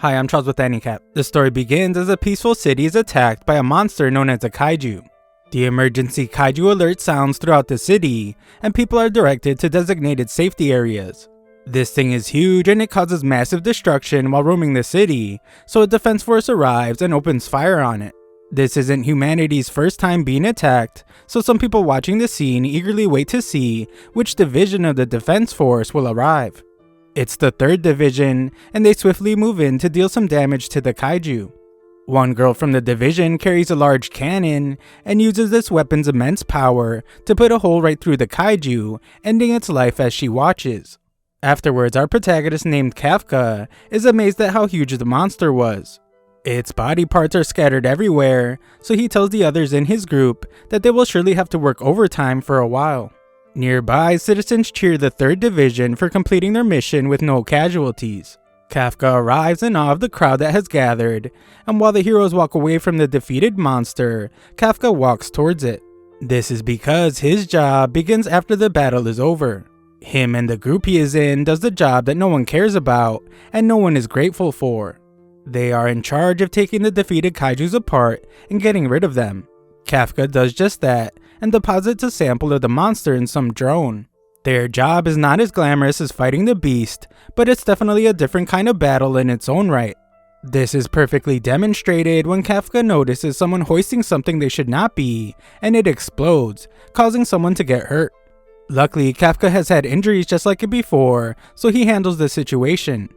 Hi, I'm Charles with AniCap. The story begins as a peaceful city is attacked by a monster known as a kaiju. The emergency kaiju alert sounds throughout the city, and people are directed to designated safety areas. This thing is huge and it causes massive destruction while roaming the city, so a defense force arrives and opens fire on it. This isn't humanity's first time being attacked, so some people watching the scene eagerly wait to see which division of the defense force will arrive. It's the 3rd division, and they swiftly move in to deal some damage to the kaiju. One girl from the division carries a large cannon and uses this weapon's immense power to put a hole right through the kaiju, ending its life as she watches. Afterwards, our protagonist named Kafka is amazed at how huge the monster was. Its body parts are scattered everywhere, so he tells the others in his group that they will surely have to work overtime for a while. Nearby, citizens cheer the 3rd division for completing their mission with no casualties. Kafka arrives in awe of the crowd that has gathered, and while the heroes walk away from the defeated monster, Kafka walks towards it. This is because his job begins after the battle is over. Him and the group he is in does the job that no one cares about and no one is grateful for. They are in charge of taking the defeated kaijus apart and getting rid of them. Kafka does just that and deposits a sample of the monster in some drone. Their job is not as glamorous as fighting the beast, but it's definitely a different kind of battle in its own right. This is perfectly demonstrated when Kafka notices someone hoisting something they should not be, and it explodes, causing someone to get hurt. Luckily, Kafka has had injuries just like it before, so he handles the situation.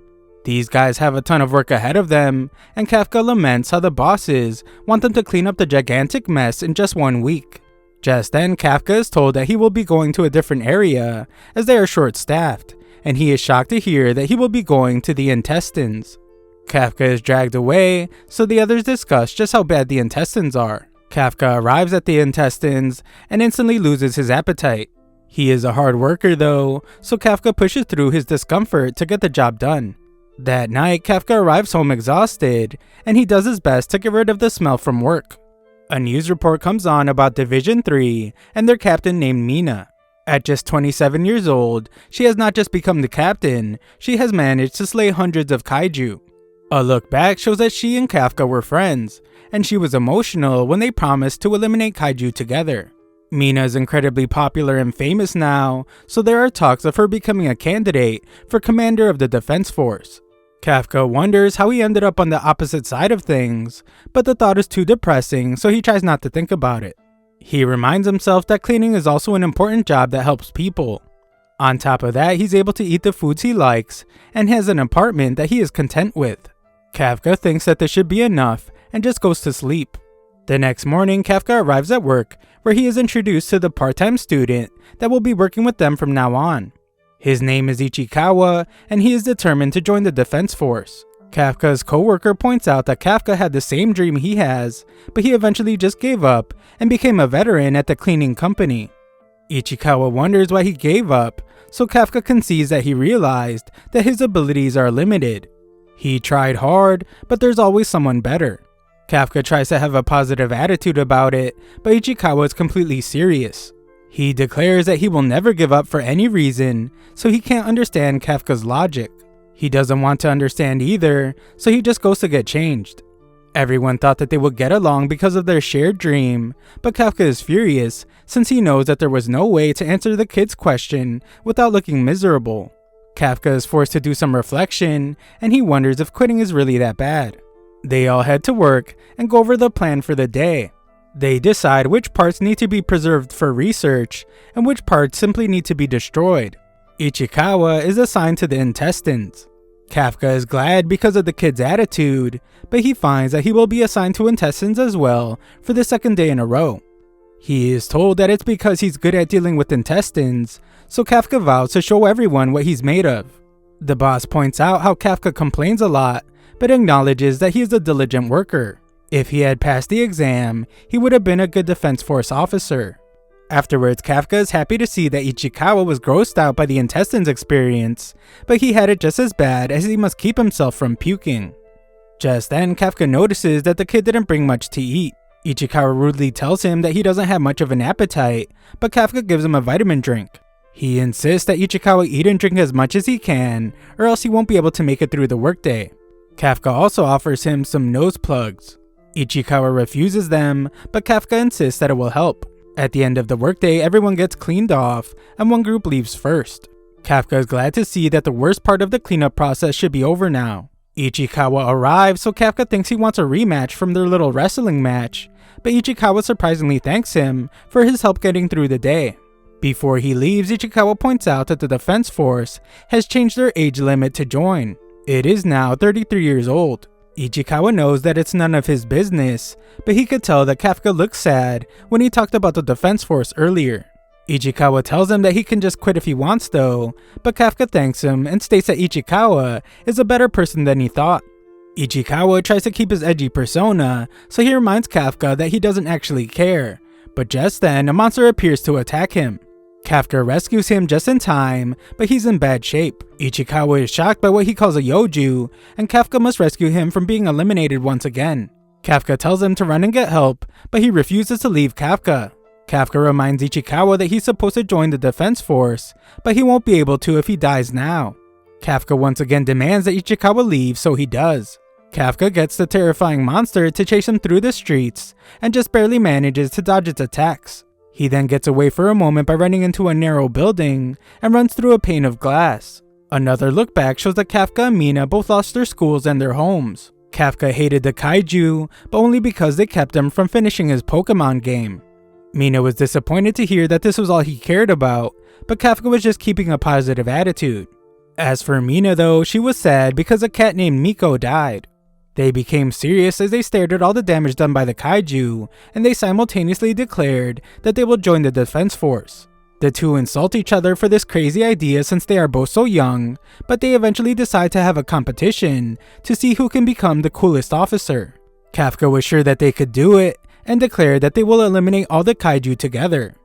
These guys have a ton of work ahead of them, and Kafka laments how the bosses want them to clean up the gigantic mess in just 1 week. Just then, Kafka is told that he will be going to a different area, as they are short-staffed, and he is shocked to hear that he will be going to the intestines. Kafka is dragged away, so the others discuss just how bad the intestines are. Kafka arrives at the intestines and instantly loses his appetite. He is a hard worker though, so Kafka pushes through his discomfort to get the job done. That night, Kafka arrives home exhausted, and he does his best to get rid of the smell from work. A news report comes on about Division 3 and their captain named Mina. At just 27 years old, she has not just become the captain, she has managed to slay hundreds of kaiju. A look back shows that she and Kafka were friends, and she was emotional when they promised to eliminate kaiju together. Mina is incredibly popular and famous now, so there are talks of her becoming a candidate for commander of the defense force. Kafka wonders how he ended up on the opposite side of things, but the thought is too depressing, so he tries not to think about it. He reminds himself that cleaning is also an important job that helps people. On top of that, he's able to eat the foods he likes, and has an apartment that he is content with. Kafka thinks that this should be enough, and just goes to sleep. The next morning, Kafka arrives at work, where he is introduced to the part-time student that will be working with them from now on. His name is Ichikawa, and he is determined to join the defense force. Kafka's co-worker points out that Kafka had the same dream he has, but he eventually just gave up and became a veteran at the cleaning company. Ichikawa wonders why he gave up, so Kafka concedes that he realized that his abilities are limited. He tried hard, but there's always someone better. Kafka tries to have a positive attitude about it, but Ichikawa is completely serious. He declares that he will never give up for any reason, so he can't understand Kafka's logic. He doesn't want to understand either, so he just goes to get changed. Everyone thought that they would get along because of their shared dream, but Kafka is furious since he knows that there was no way to answer the kid's question without looking miserable. Kafka is forced to do some reflection, and he wonders if quitting is really that bad. They all head to work and go over the plan for the day. They decide which parts need to be preserved for research and which parts simply need to be destroyed. Ichikawa is assigned to the intestines. Kafka is glad because of the kid's attitude, but he finds that he will be assigned to intestines as well for the 2nd day in a row. He is told that it's because he's good at dealing with intestines, so Kafka vows to show everyone what he's made of. The boss points out how Kafka complains a lot, but acknowledges that he is a diligent worker. If he had passed the exam, he would have been a good defense force officer. Afterwards, Kafka is happy to see that Ichikawa was grossed out by the intestines experience, but he had it just as bad as he must keep himself from puking. Just then, Kafka notices that the kid didn't bring much to eat. Ichikawa rudely tells him that he doesn't have much of an appetite, but Kafka gives him a vitamin drink. He insists that Ichikawa eat and drink as much as he can, or else he won't be able to make it through the workday. Kafka also offers him some nose plugs. Ichikawa refuses them, but Kafka insists that it will help. At the end of the workday, everyone gets cleaned off, and one group leaves first. Kafka is glad to see that the worst part of the cleanup process should be over now. Ichikawa arrives, so Kafka thinks he wants a rematch from their little wrestling match, but Ichikawa surprisingly thanks him for his help getting through the day. Before he leaves, Ichikawa points out that the Defense Force has changed their age limit to join. It is now 33 years old. Ichikawa knows that it's none of his business, but he could tell that Kafka looked sad when he talked about the Defense Force earlier. Ichikawa tells him that he can just quit if he wants though, but Kafka thanks him and states that Ichikawa is a better person than he thought. Ichikawa tries to keep his edgy persona, so he reminds Kafka that he doesn't actually care, but just then a monster appears to attack him. Kafka rescues him just in time, but he's in bad shape. Ichikawa is shocked by what he calls a yoju, and Kafka must rescue him from being eliminated once again. Kafka tells him to run and get help, but he refuses to leave Kafka. Kafka reminds Ichikawa that he's supposed to join the Defense Force, but he won't be able to if he dies now. Kafka once again demands that Ichikawa leave, so he does. Kafka gets the terrifying monster to chase him through the streets, and just barely manages to dodge its attacks. He then gets away for a moment by running into a narrow building and runs through a pane of glass. Another look back shows that Kafka and Mina both lost their schools and their homes. Kafka hated the kaiju, but only because they kept him from finishing his Pokemon game. Mina was disappointed to hear that this was all he cared about, but Kafka was just keeping a positive attitude. As for Mina though, she was sad because a cat named Miko died. They became serious as they stared at all the damage done by the kaiju, and they simultaneously declared that they will join the Defense Force. The two insult each other for this crazy idea since they are both so young, but they eventually decide to have a competition to see who can become the coolest officer. Kafka was sure that they could do it, and declared that they will eliminate all the kaiju together.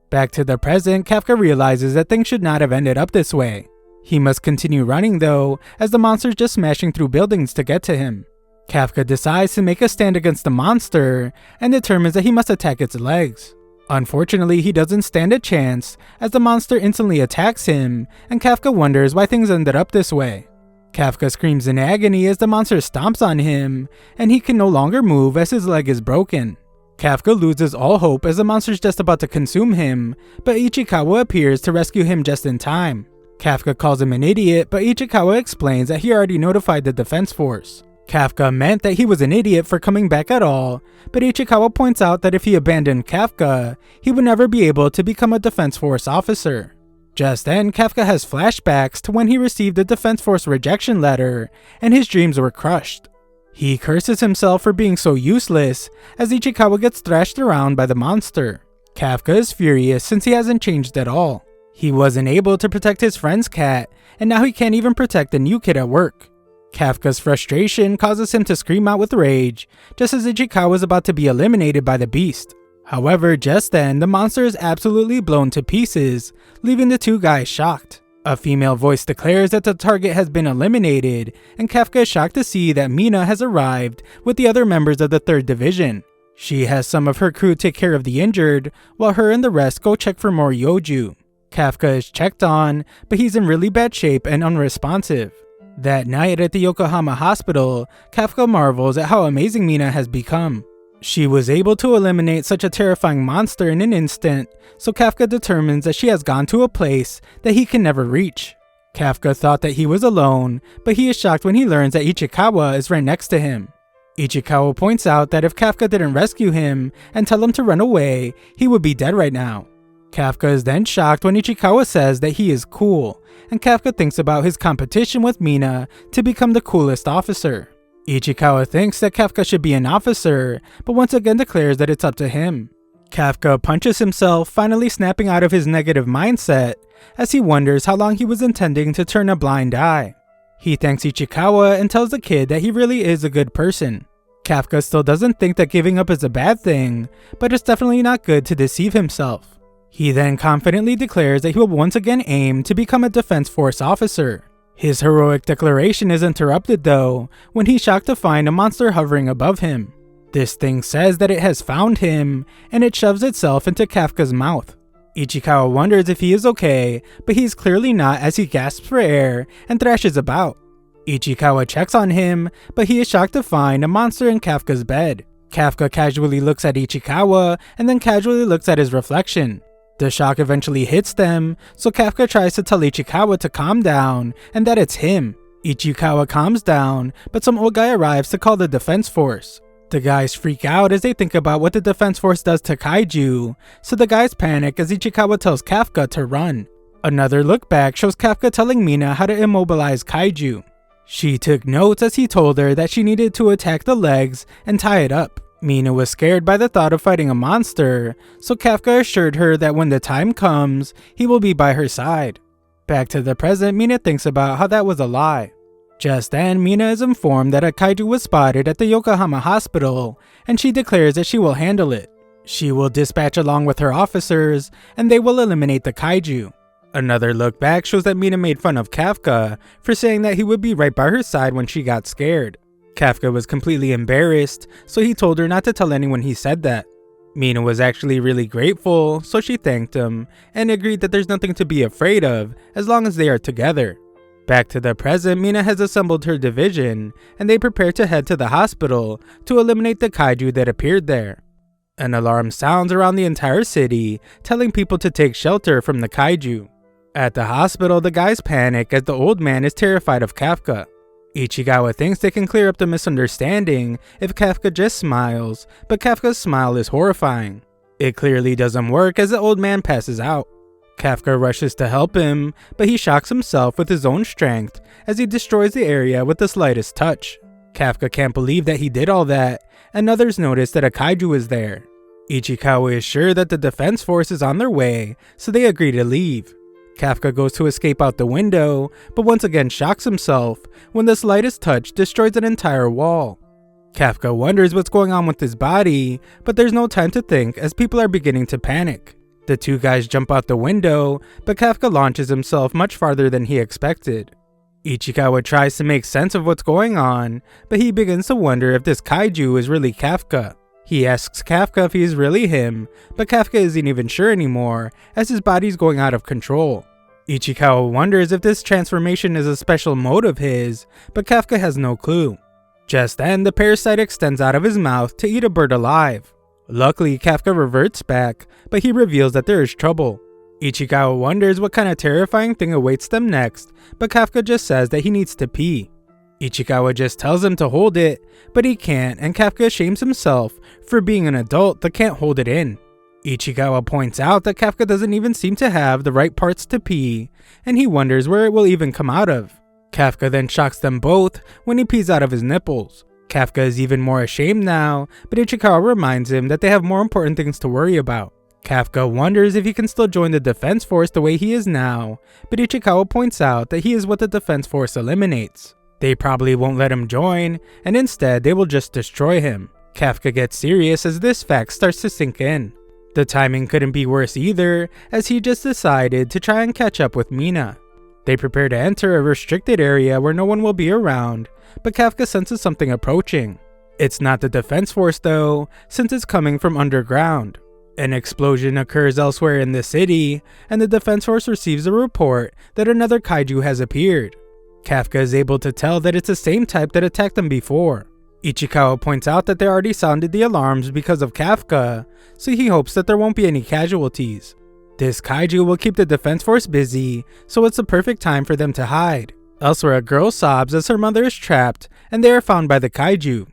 Back to the present, Kafka realizes that things should not have ended up this way. He must continue running though, as the monster's just smashing through buildings to get to him. Kafka decides to make a stand against the monster, and determines that he must attack its legs. Unfortunately, he doesn't stand a chance, as the monster instantly attacks him, and Kafka wonders why things ended up this way. Kafka screams in agony as the monster stomps on him, and he can no longer move as his leg is broken. Kafka loses all hope as the monster's just about to consume him, but Ichikawa appears to rescue him just in time. Kafka calls him an idiot, but Ichikawa explains that he already notified the Defense Force. Kafka meant that he was an idiot for coming back at all, but Ichikawa points out that if he abandoned Kafka, he would never be able to become a Defense Force officer. Just then, Kafka has flashbacks to when he received the Defense Force rejection letter, and his dreams were crushed. He curses himself for being so useless, as Ichikawa gets thrashed around by the monster. Kafka is furious since he hasn't changed at all. He wasn't able to protect his friend's cat, and now he can't even protect the new kid at work. Kafka's frustration causes him to scream out with rage, just as Ichikawa is about to be eliminated by the beast. However, just then, the monster is absolutely blown to pieces, leaving the two guys shocked. A female voice declares that the target has been eliminated, and Kafka is shocked to see that Mina has arrived with the other members of the 3rd Division. She has some of her crew take care of the injured, while her and the rest go check for more yoju. Kafka is checked on, but he's in really bad shape and unresponsive. That night at the Yokohama hospital, Kafka marvels at how amazing Mina has become. She was able to eliminate such a terrifying monster in an instant, so Kafka determines that she has gone to a place that he can never reach. Kafka thought that he was alone, but he is shocked when he learns that Ichikawa is right next to him. Ichikawa points out that if Kafka didn't rescue him and tell him to run away, he would be dead right now. Kafka is then shocked when Ichikawa says that he is cool, and Kafka thinks about his competition with Mina to become the coolest officer. Ichikawa thinks that Kafka should be an officer, but once again declares that it's up to him. Kafka punches himself, finally snapping out of his negative mindset, as he wonders how long he was intending to turn a blind eye. He thanks Ichikawa and tells the kid that he really is a good person. Kafka still doesn't think that giving up is a bad thing, but it's definitely not good to deceive himself. He then confidently declares that he will once again aim to become a Defense Force officer. His heroic declaration is interrupted though, when he's shocked to find a monster hovering above him. This thing says that it has found him, and it shoves itself into Kafka's mouth. Ichikawa wonders if he is okay, but he's clearly not as he gasps for air and thrashes about. Ichikawa checks on him, but he is shocked to find a monster in Kafka's bed. Kafka casually looks at Ichikawa and then casually looks at his reflection. The shock eventually hits them, so Kafka tries to tell Ichikawa to calm down and that it's him. Ichikawa calms down, but some old guy arrives to call the defense force. The guys freak out as they think about what the defense force does to kaiju, so the guys panic as Ichikawa tells Kafka to run. Another look back shows Kafka telling Mina how to immobilize kaiju. She took notes as he told her that she needed to attack the legs and tie it up. Mina was scared by the thought of fighting a monster, so Kafka assured her that when the time comes, he will be by her side. Back to the present, Mina thinks about how that was a lie. Just then, Mina is informed that a kaiju was spotted at the Yokohama hospital, and she declares that she will handle it. She will dispatch along with her officers, and they will eliminate the kaiju. Another look back shows that Mina made fun of Kafka for saying that he would be right by her side when she got scared. Kafka was completely embarrassed, so he told her not to tell anyone he said that. Mina was actually really grateful, so she thanked him and agreed that there's nothing to be afraid of as long as they are together. Back to the present, Mina has assembled her division, and they prepare to head to the hospital to eliminate the kaiju that appeared there. An alarm sounds around the entire city, telling people to take shelter from the kaiju. At the hospital, the guys panic as the old man is terrified of Kafka. Ichikawa thinks they can clear up the misunderstanding if Kafka just smiles, but Kafka's smile is horrifying. It clearly doesn't work as the old man passes out. Kafka rushes to help him, but he shocks himself with his own strength as he destroys the area with the slightest touch. Kafka can't believe that he did all that, and others notice that a kaiju is there. Ichikawa is sure that the defense force is on their way, so they agree to leave. Kafka goes to escape out the window, but once again shocks himself when the slightest touch destroys an entire wall. Kafka wonders what's going on with his body, but there's no time to think as people are beginning to panic. The two guys jump out the window, but Kafka launches himself much farther than he expected. Ichikawa tries to make sense of what's going on, but he begins to wonder if this kaiju is really Kafka. He asks Kafka if he is really him, but Kafka isn't even sure anymore as his body's going out of control. Ichikawa wonders if this transformation is a special mode of his, but Kafka has no clue. Just then, the parasite extends out of his mouth to eat a bird alive. Luckily, Kafka reverts back, but he reveals that there is trouble. Ichikawa wonders what kind of terrifying thing awaits them next, but Kafka just says that he needs to pee. Ichikawa just tells him to hold it, but he can't, and Kafka shames himself for being an adult that can't hold it in. Ichikawa points out that Kafka doesn't even seem to have the right parts to pee, and he wonders where it will even come out of. Kafka then shocks them both when he pees out of his nipples. Kafka is even more ashamed now, but Ichikawa reminds him that they have more important things to worry about. Kafka wonders if he can still join the defense force the way he is now, but Ichikawa points out that he is what the defense force eliminates. They probably won't let him join, and instead they will just destroy him. Kafka gets serious as this fact starts to sink in. The timing couldn't be worse either, as he just decided to try and catch up with Mina. They prepare to enter a restricted area where no one will be around, but Kafka senses something approaching. It's not the defense force though, since it's coming from underground. An explosion occurs elsewhere in the city, and the defense force receives a report that another kaiju has appeared. Kafka is able to tell that it's the same type that attacked them before. Ichikawa points out that they already sounded the alarms because of Kafka, so he hopes that there won't be any casualties. This kaiju will keep the defense force busy, so it's the perfect time for them to hide. Elsewhere, a girl sobs as her mother is trapped, and they are found by the kaiju.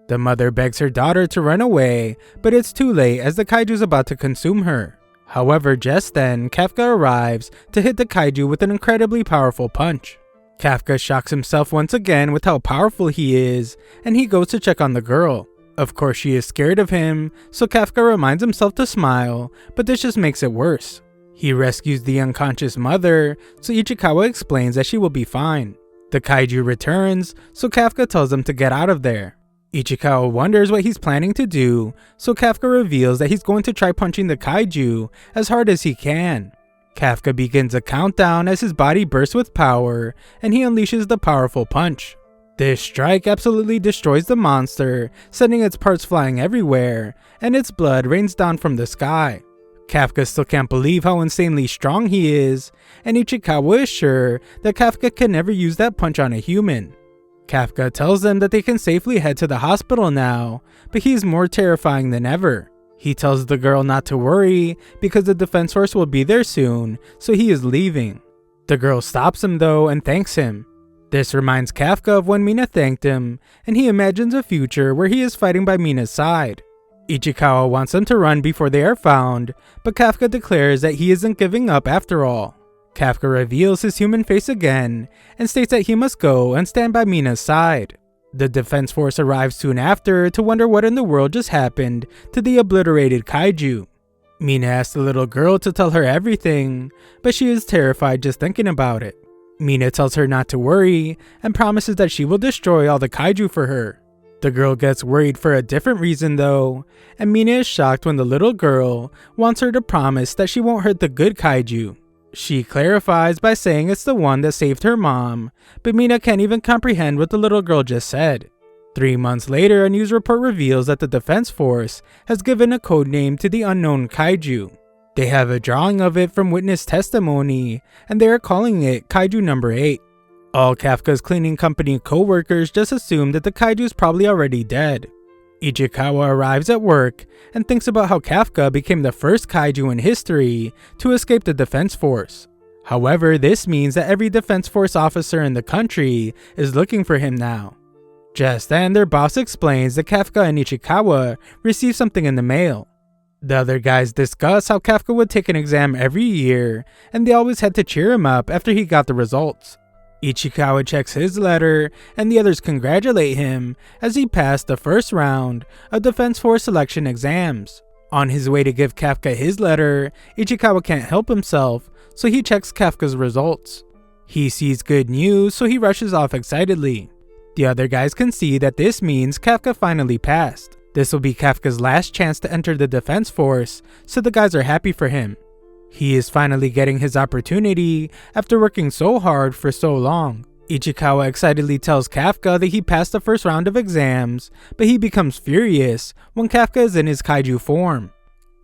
The mother begs her daughter to run away, but it's too late as the kaiju is about to consume her. However, just then, Kafka arrives to hit the kaiju with an incredibly powerful punch. Kafka shocks himself once again with how powerful he is, and he goes to check on the girl. Of course, she is scared of him, so Kafka reminds himself to smile, but this just makes it worse. He rescues the unconscious mother, so Ichikawa explains that she will be fine. The kaiju returns, so Kafka tells them to get out of there. Ichikawa wonders what he's planning to do, so Kafka reveals that he's going to try punching the kaiju as hard as he can. Kafka begins a countdown as his body bursts with power, and he unleashes the powerful punch. This strike absolutely destroys the monster, sending its parts flying everywhere, and its blood rains down from the sky. Kafka still can't believe how insanely strong he is, and Ichikawa is sure that Kafka can never use that punch on a human. Kafka tells them that they can safely head to the hospital now, but he's more terrifying than ever. He tells the girl not to worry because the defense force will be there soon, so he is leaving. The girl stops him though and thanks him. This reminds Kafka of when Mina thanked him, and he imagines a future where he is fighting by Mina's side. Ichikawa wants them to run before they are found, but Kafka declares that he isn't giving up after all. Kafka reveals his human face again and states that he must go and stand by Mina's side. The defense force arrives soon after to wonder what in the world just happened to the obliterated kaiju. Mina asks the little girl to tell her everything, but she is terrified just thinking about it. Mina tells her not to worry and promises that she will destroy all the kaiju for her. The girl gets worried for a different reason though, and Mina is shocked when the little girl wants her to promise that she won't hurt the good kaiju. She clarifies by saying it's the one that saved her mom, but Mina can't even comprehend what the little girl just said. 3 months later, a news report reveals that the defense force has given a code name to the unknown kaiju. They have a drawing of it from witness testimony, and they are calling it Kaiju number 8. All Kafka's cleaning company co-workers just assume that the kaiju is probably already dead. Ichikawa arrives at work and thinks about how Kafka became the first kaiju in history to escape the defense force. However, this means that every defense force officer in the country is looking for him now. Just then, their boss explains that Kafka and Ichikawa received something in the mail. The other guys discuss how Kafka would take an exam every year, and they always had to cheer him up after he got the results. Ichikawa checks his letter, and the others congratulate him as he passed the first round of Defense Force selection exams. On his way to give Kafka his letter, Ichikawa can't help himself, so he checks Kafka's results. He sees good news, so he rushes off excitedly. The other guys can see that this means Kafka finally passed. This will be Kafka's last chance to enter the Defense Force, so the guys are happy for him. He is finally getting his opportunity after working so hard for so long. Ichikawa excitedly tells Kafka that he passed the first round of exams, but he becomes furious when Kafka is in his kaiju form.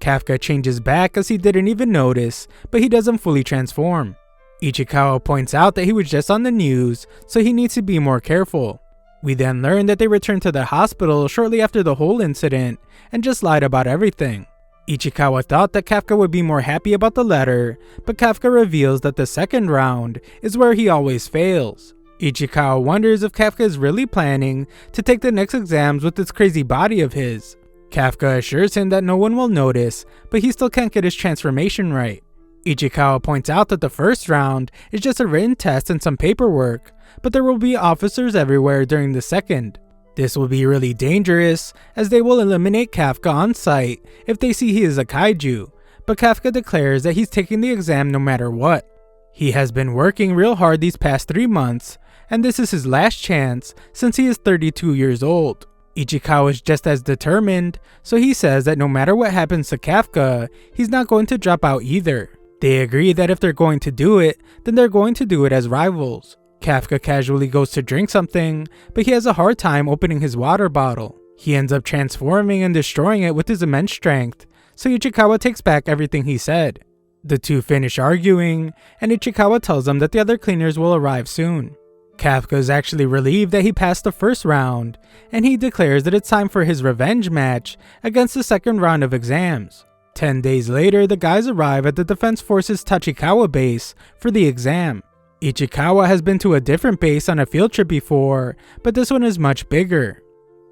Kafka changes back as he didn't even notice, but he doesn't fully transform. Ichikawa points out that he was just on the news, so he needs to be more careful. We then learn that they returned to the hospital shortly after the whole incident and just lied about everything. Ichikawa thought that Kafka would be more happy about the letter, but Kafka reveals that the second round is where he always fails. Ichikawa wonders if Kafka is really planning to take the next exams with this crazy body of his. Kafka assures him that no one will notice, but he still can't get his transformation right. Ichikawa points out that the first round is just a written test and some paperwork, but there will be officers everywhere during the second. This will be really dangerous, as they will eliminate Kafka on sight if they see he is a kaiju, but Kafka declares that he's taking the exam no matter what. He has been working real hard these past 3 months, and this is his last chance since he is 32 years old. Ichikawa is just as determined, so he says that no matter what happens to Kafka, he's not going to drop out either. They agree that if they're going to do it, then they're going to do it as rivals. Kafka casually goes to drink something, but he has a hard time opening his water bottle. He ends up transforming and destroying it with his immense strength, so Ichikawa takes back everything he said. The two finish arguing, and Ichikawa tells them that the other cleaners will arrive soon. Kafka is actually relieved that he passed the first round, and he declares that it's time for his revenge match against the second round of exams. 10 days later, the guys arrive at the Defense Force's Tachikawa base for the exam. Ichikawa has been to a different base on a field trip before, but this one is much bigger.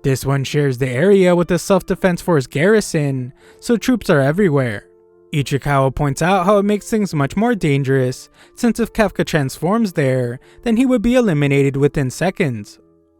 This one shares the area with the Self-Defense Force garrison, so troops are everywhere. Ichikawa points out how it makes things much more dangerous, since if Kafka transforms there, then he would be eliminated within seconds.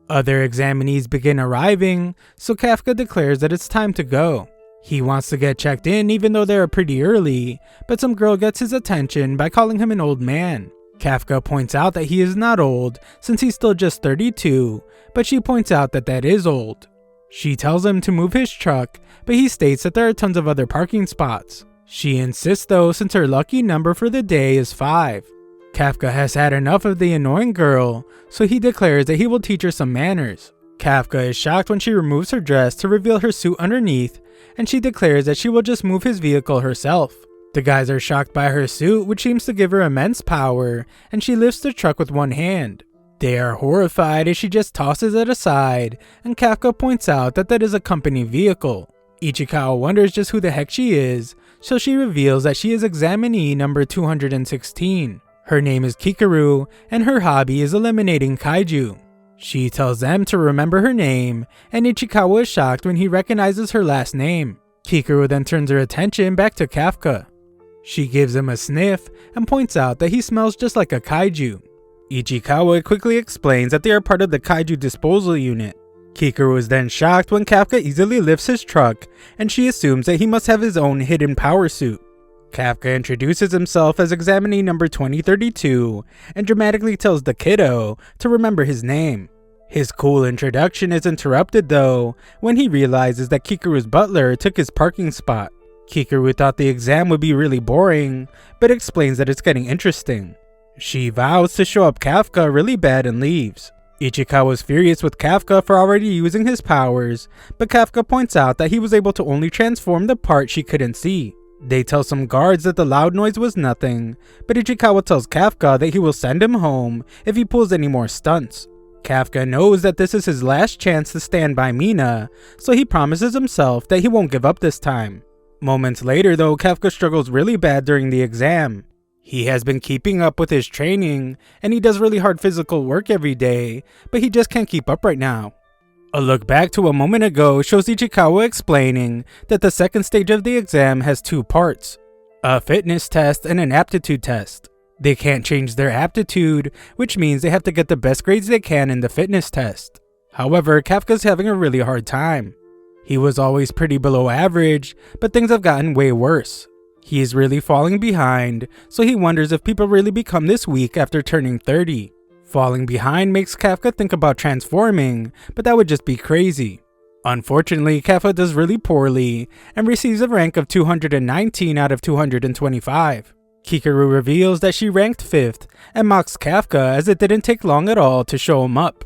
Other examinees begin arriving, so Kafka declares that it's time to go. He wants to get checked in even though they are pretty early, but some girl gets his attention by calling him an old man. Kafka points out that he is not old since he's still just 32, but she points out that that is old. She tells him to move his truck, but he states that there are tons of other parking spots. She insists though since her lucky number for the day is 5. Kafka has had enough of the annoying girl, so he declares that he will teach her some manners. Kafka is shocked when she removes her dress to reveal her suit underneath, and she declares that she will just move his vehicle herself. The guys are shocked by her suit, which seems to give her immense power, and she lifts the truck with one hand. They are horrified as she just tosses it aside, and Kafka points out that that is a company vehicle. Ichikawa wonders just who the heck she is, so she reveals that she is examinee number 216. Her name is Kikaru, and her hobby is eliminating kaiju. She tells them to remember her name, and Ichikawa is shocked when he recognizes her last name. Kikaru then turns her attention back to Kafka. She gives him a sniff and points out that he smells just like a kaiju. Ichikawa quickly explains that they are part of the kaiju disposal unit. Kikaru is then shocked when Kafka easily lifts his truck, and she assumes that he must have his own hidden power suit. Kafka introduces himself as examinee number 2032 and dramatically tells the kiddo to remember his name. His cool introduction is interrupted though when he realizes that Kikaru's butler took his parking spot. Kikaru thought the exam would be really boring, but explains that it's getting interesting. She vows to show up Kafka really bad and leaves. Ichikawa is furious with Kafka for already using his powers, but Kafka points out that he was able to only transform the part she couldn't see. They tell some guards that the loud noise was nothing, but Ichikawa tells Kafka that he will send him home if he pulls any more stunts. Kafka knows that this is his last chance to stand by Mina, so he promises himself that he won't give up this time. Moments later though, Kafka struggles really bad during the exam. He has been keeping up with his training, and he does really hard physical work every day, but he just can't keep up right now. A look back to a moment ago shows Ichikawa explaining that the second stage of the exam has two parts, a fitness test and an aptitude test. They can't change their aptitude, which means they have to get the best grades they can in the fitness test. However, Kafka's having a really hard time. He was always pretty below average, but things have gotten way worse. He is really falling behind, so he wonders if people really become this weak after turning 30. Falling behind makes Kafka think about transforming, but that would just be crazy. Unfortunately, Kafka does really poorly and receives a rank of 219 out of 225. Kikaru reveals that she ranked 5th and mocks Kafka as it didn't take long at all to show him up.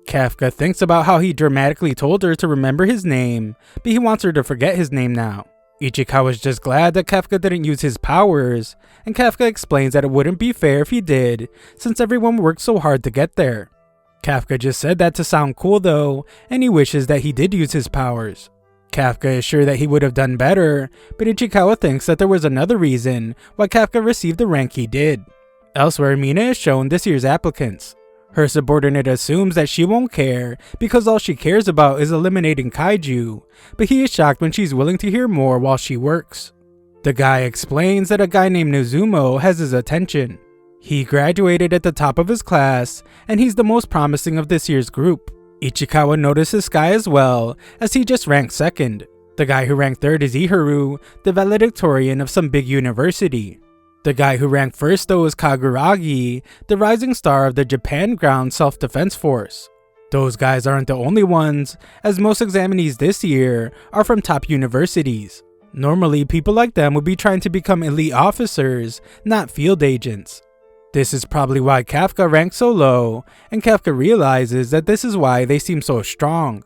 Kafka thinks about how he dramatically told her to remember his name, but he wants her to forget his name now. Ichikawa is just glad that Kafka didn't use his powers, and Kafka explains that it wouldn't be fair if he did, since everyone worked so hard to get there. Kafka just said that to sound cool though, and he wishes that he did use his powers. Kafka is sure that he would have done better, but Ichikawa thinks that there was another reason why Kafka received the rank he did. Elsewhere, Mina is shown this year's applicants. Her subordinate assumes that she won't care because all she cares about is eliminating kaiju, but he is shocked when she's willing to hear more while she works. The guy explains that a guy named Nozumo has his attention. He graduated at the top of his class, and he's the most promising of this year's group. Ichikawa notices this guy as well, as he just ranked 2nd. The guy who ranked 3rd is Iharu, the valedictorian of some big university. The guy who ranked 1st though is Kaguragi, the rising star of the Japan Ground Self-Defense Force. Those guys aren't the only ones, as most examinees this year are from top universities. Normally, people like them would be trying to become elite officers, not field agents. This is probably why Kafka ranked so low, and Kafka realizes that this is why they seem so strong.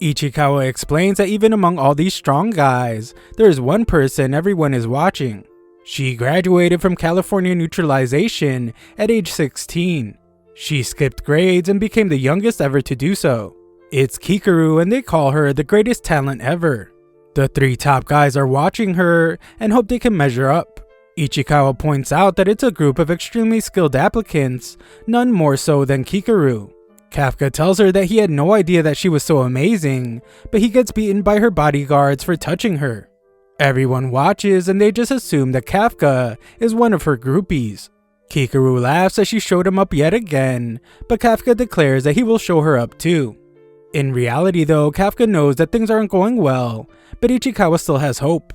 Ichikawa explains that even among all these strong guys, there is one person everyone is watching. She graduated from California Neutralization at age 16. She skipped grades and became the youngest ever to do so. It's Kikaru, and they call her the greatest talent ever. The 3 top guys are watching her and hope they can measure up. Ichikawa points out that it's a group of extremely skilled applicants, none more so than Kikaru. Kafka tells her that he had no idea that she was so amazing, but he gets beaten by her bodyguards for touching her. Everyone watches and they just assume that Kafka is one of her groupies. Kikaru laughs as she showed him up yet again, but Kafka declares that he will show her up too. In reality though, Kafka knows that things aren't going well, but Ichikawa still has hope.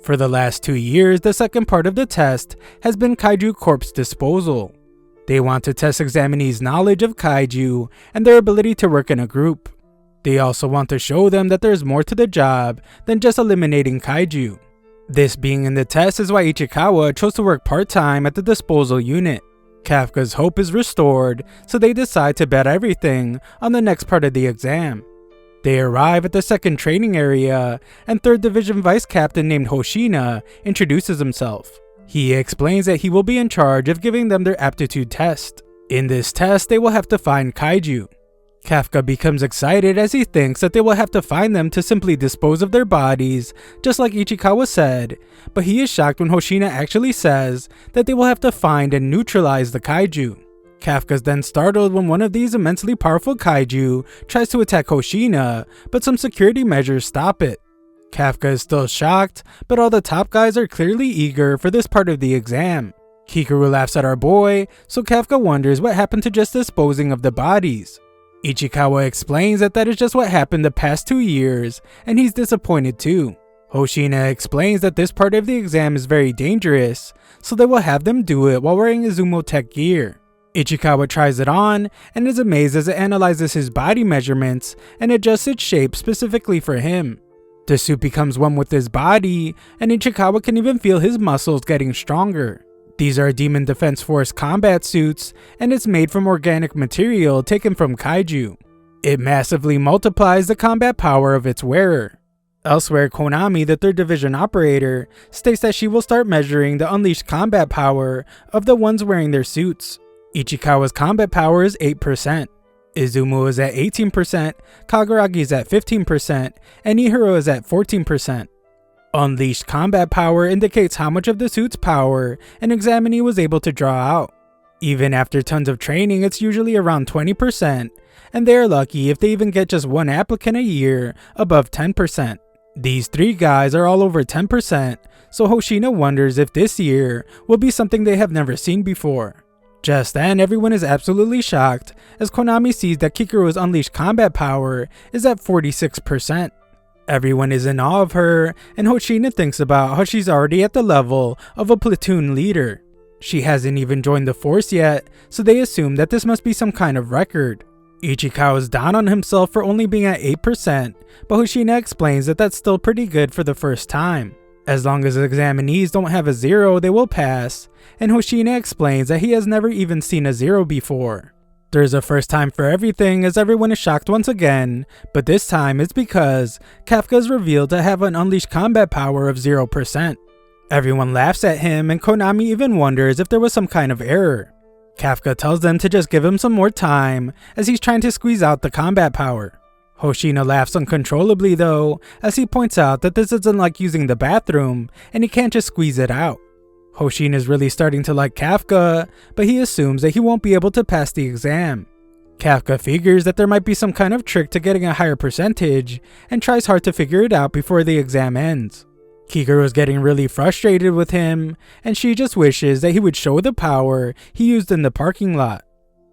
For the last 2 years, the second part of the test has been kaiju corpse disposal. They want to test examinees' knowledge of kaiju and their ability to work in a group. They also want to show them that there's more to the job than just eliminating kaiju. This being in the test is why Ichikawa chose to work part-time at the disposal unit. Kafka's hope is restored, so they decide to bet everything on the next part of the exam. They arrive at the second training area, and 3rd Division Vice Captain named Hoshina introduces himself. He explains that he will be in charge of giving them their aptitude test. In this test, they will have to find kaiju. Kafka becomes excited as he thinks that they will have to find them to simply dispose of their bodies, just like Ichikawa said, but he is shocked when Hoshina actually says that they will have to find and neutralize the kaiju. Kafka is then startled when one of these immensely powerful kaiju tries to attack Hoshina, but some security measures stop it. Kafka is still shocked, but all the top guys are clearly eager for this part of the exam. Kikaru laughs at our boy, so Kafka wonders what happened to just disposing of the bodies. Ichikawa explains that is just what happened the past 2 years, and he's disappointed too. Hoshina explains that this part of the exam is very dangerous, so they will have them do it while wearing Izumo Tech gear. Ichikawa tries it on, and is amazed as it analyzes his body measurements and adjusts its shape specifically for him. The suit becomes one with his body, and Ichikawa can even feel his muscles getting stronger. These are Demon Defense Force combat suits, and it's made from organic material taken from kaiju. It massively multiplies the combat power of its wearer. Elsewhere, Konami, the 3rd Division operator, states that she will start measuring the unleashed combat power of the ones wearing their suits. Ichikawa's combat power is 8%, Izumo is at 18%, Kagaragi is at 15%, and Ihiro is at 14%. Unleashed combat power indicates how much of the suit's power an examinee was able to draw out. Even after tons of training, it's usually around 20%, and they are lucky if they even get just one applicant a year above 10%. These 3 guys are all over 10%, so Hoshina wonders if this year will be something they have never seen before. Just then, everyone is absolutely shocked as Konami sees that Kikaru's unleashed combat power is at 46%. Everyone is in awe of her, and Hoshina thinks about how she's already at the level of a platoon leader. She hasn't even joined the force yet, so they assume that this must be some kind of record. Ichikawa is down on himself for only being at 8%, but Hoshina explains that that's still pretty good for the first time. As long as the examinees don't have a 0, they will pass, and Hoshina explains that he has never even seen a 0 before. There's a first time for everything as everyone is shocked once again, but this time it's because Kafka is revealed to have an unleashed combat power of 0%. Everyone laughs at him, and Konami even wonders if there was some kind of error. Kafka tells them to just give him some more time as he's trying to squeeze out the combat power. Hoshina laughs uncontrollably though, as he points out that this isn't like using the bathroom and he can't just squeeze it out. Hoshina is really starting to like Kafka, but he assumes that he won't be able to pass the exam. Kafka figures that there might be some kind of trick to getting a higher percentage and tries hard to figure it out before the exam ends. Kikaru is getting really frustrated with him, and she just wishes that he would show the power he used in the parking lot.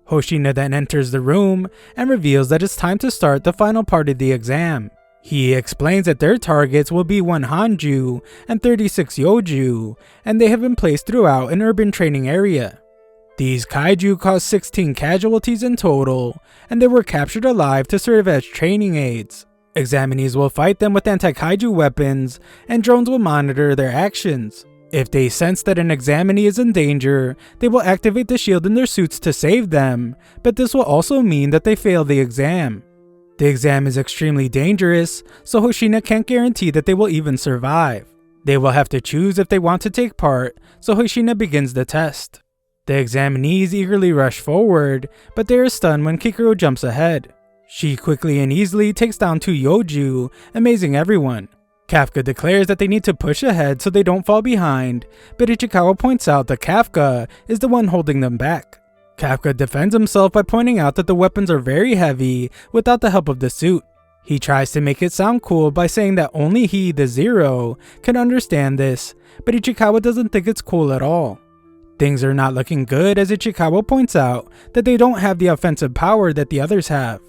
Hoshina then enters the room and reveals that it's time to start the final part of the exam. He explains that their targets will be 1 Hanju and 36 Yoju, and they have been placed throughout an urban training area. These kaiju caused 16 casualties in total, and they were captured alive to serve as training aids. Examinees will fight them with anti-kaiju weapons, and drones will monitor their actions. If they sense that an examinee is in danger, they will activate the shield in their suits to save them, but this will also mean that they fail the exam. The exam is extremely dangerous, so Hoshina can't guarantee that they will even survive. They will have to choose if they want to take part, so Hoshina begins the test. The examinees eagerly rush forward, but they are stunned when Kikaru jumps ahead. She quickly and easily takes down 2 Yoju, amazing everyone. Kafka declares that they need to push ahead so they don't fall behind, but Ichikawa points out that Kafka is the one holding them back. Kafka defends himself by pointing out that the weapons are very heavy without the help of the suit. He tries to make it sound cool by saying that only he, the Zero, can understand this, but Ichikawa doesn't think it's cool at all. Things are not looking good as Ichikawa points out that they don't have the offensive power that the others have.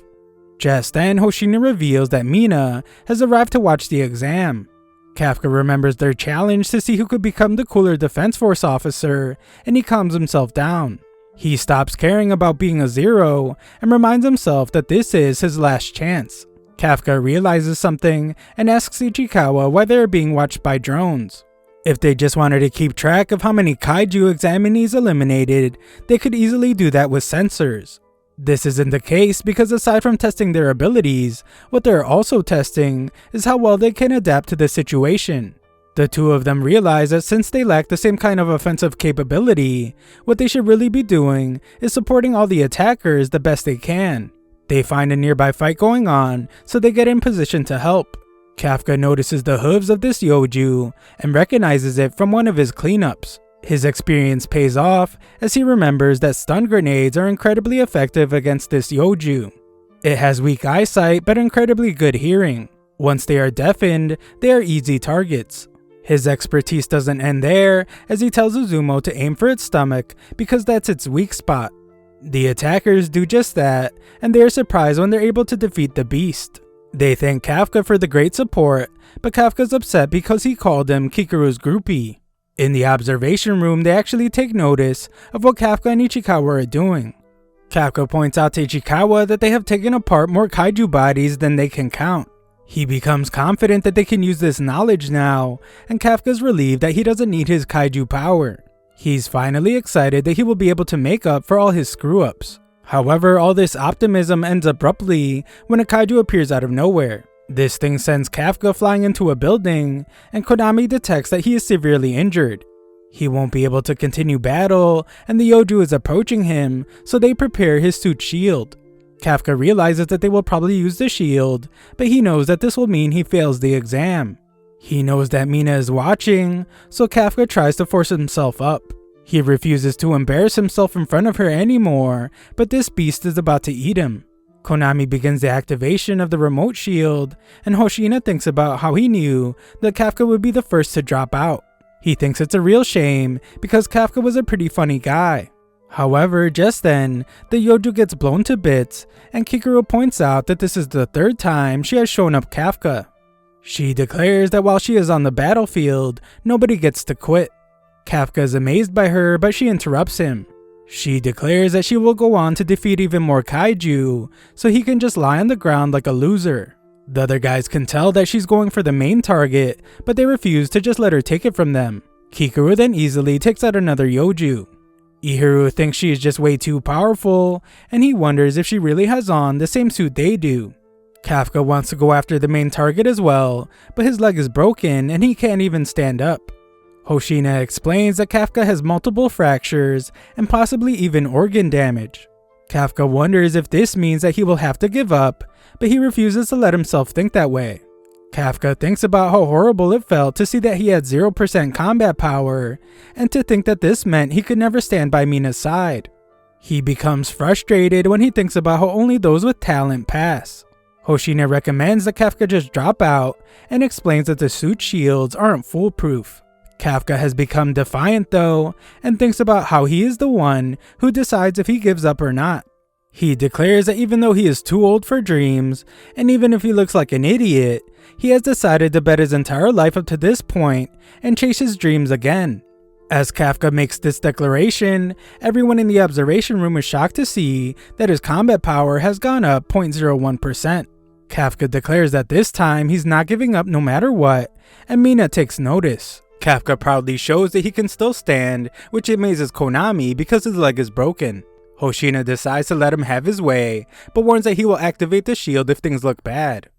Just then, Hoshina reveals that Mina has arrived to watch the exam. Kafka remembers their challenge to see who could become the cooler Defense Force officer, and he calms himself down. He stops caring about being a Zero and reminds himself that this is his last chance. Kafka realizes something and asks Ichikawa why they are being watched by drones. If they just wanted to keep track of how many kaiju examinees eliminated, they could easily do that with sensors. This isn't the case because aside from testing their abilities, what they're also testing is how well they can adapt to the situation. The two of them realize that since they lack the same kind of offensive capability, what they should really be doing is supporting all the attackers the best they can. They find a nearby fight going on, so they get in position to help. Kafka notices the hooves of this Yoju and recognizes it from one of his cleanups. His experience pays off as he remembers that stun grenades are incredibly effective against this Yoju. It has weak eyesight but incredibly good hearing. Once they are deafened, they are easy targets. His expertise doesn't end there, as he tells Uzumo to aim for its stomach because that's its weak spot. The attackers do just that, and they are surprised when they're able to defeat the beast. They thank Kafka for the great support, but Kafka's upset because he called him Kikuru's groupie. In the observation room, they actually take notice of what Kafka and Ichikawa are doing. Kafka points out to Ichikawa that they have taken apart more kaiju bodies than they can count. He becomes confident that they can use this knowledge now, and Kafka's relieved that he doesn't need his kaiju power. He's finally excited that he will be able to make up for all his screw-ups. However, all this optimism ends abruptly when a kaiju appears out of nowhere. This thing sends Kafka flying into a building, and Konami detects that he is severely injured. He won't be able to continue battle, and the Yoju is approaching him, so they prepare his suit shield. Kafka realizes that they will probably use the shield, but he knows that this will mean he fails the exam. He knows that Mina is watching, so Kafka tries to force himself up. He refuses to embarrass himself in front of her anymore, but this beast is about to eat him. Konami begins the activation of the remote shield, and Hoshina thinks about how he knew that Kafka would be the first to drop out. He thinks it's a real shame because Kafka was a pretty funny guy. However, just then, the Yoju gets blown to bits, and Kikuru points out that this is the third time she has shown up Kafka. She declares that while she is on the battlefield, nobody gets to quit. Kafka is amazed by her, but she interrupts him. She declares that she will go on to defeat even more kaiju, so he can just lie on the ground like a loser. The other guys can tell that she's going for the main target, but they refuse to just let her take it from them. Kikuru then easily takes out another Yoju. Ihiru thinks she is just way too powerful, and he wonders if she really has on the same suit they do. Kafka wants to go after the main target as well, but his leg is broken and he can't even stand up. Hoshina explains that Kafka has multiple fractures and possibly even organ damage. Kafka wonders if this means that he will have to give up, but he refuses to let himself think that way. Kafka thinks about how horrible it felt to see that he had 0% combat power, and to think that this meant he could never stand by Mina's side. He becomes frustrated when he thinks about how only those with talent pass. Hoshina recommends that Kafka just drop out, and explains that the suit shields aren't foolproof. Kafka has become defiant though, and thinks about how he is the one who decides if he gives up or not. He declares that even though he is too old for dreams, and even if he looks like an idiot, he has decided to bet his entire life up to this point and chase his dreams again. As Kafka makes this declaration, everyone in the observation room is shocked to see that his combat power has gone up 0.01%. Kafka declares that this time he's not giving up no matter what, and Mina takes notice. Kafka proudly shows that he can still stand, which amazes Konami because his leg is broken. Hoshina decides to let him have his way, but warns that he will activate the shield if things look bad.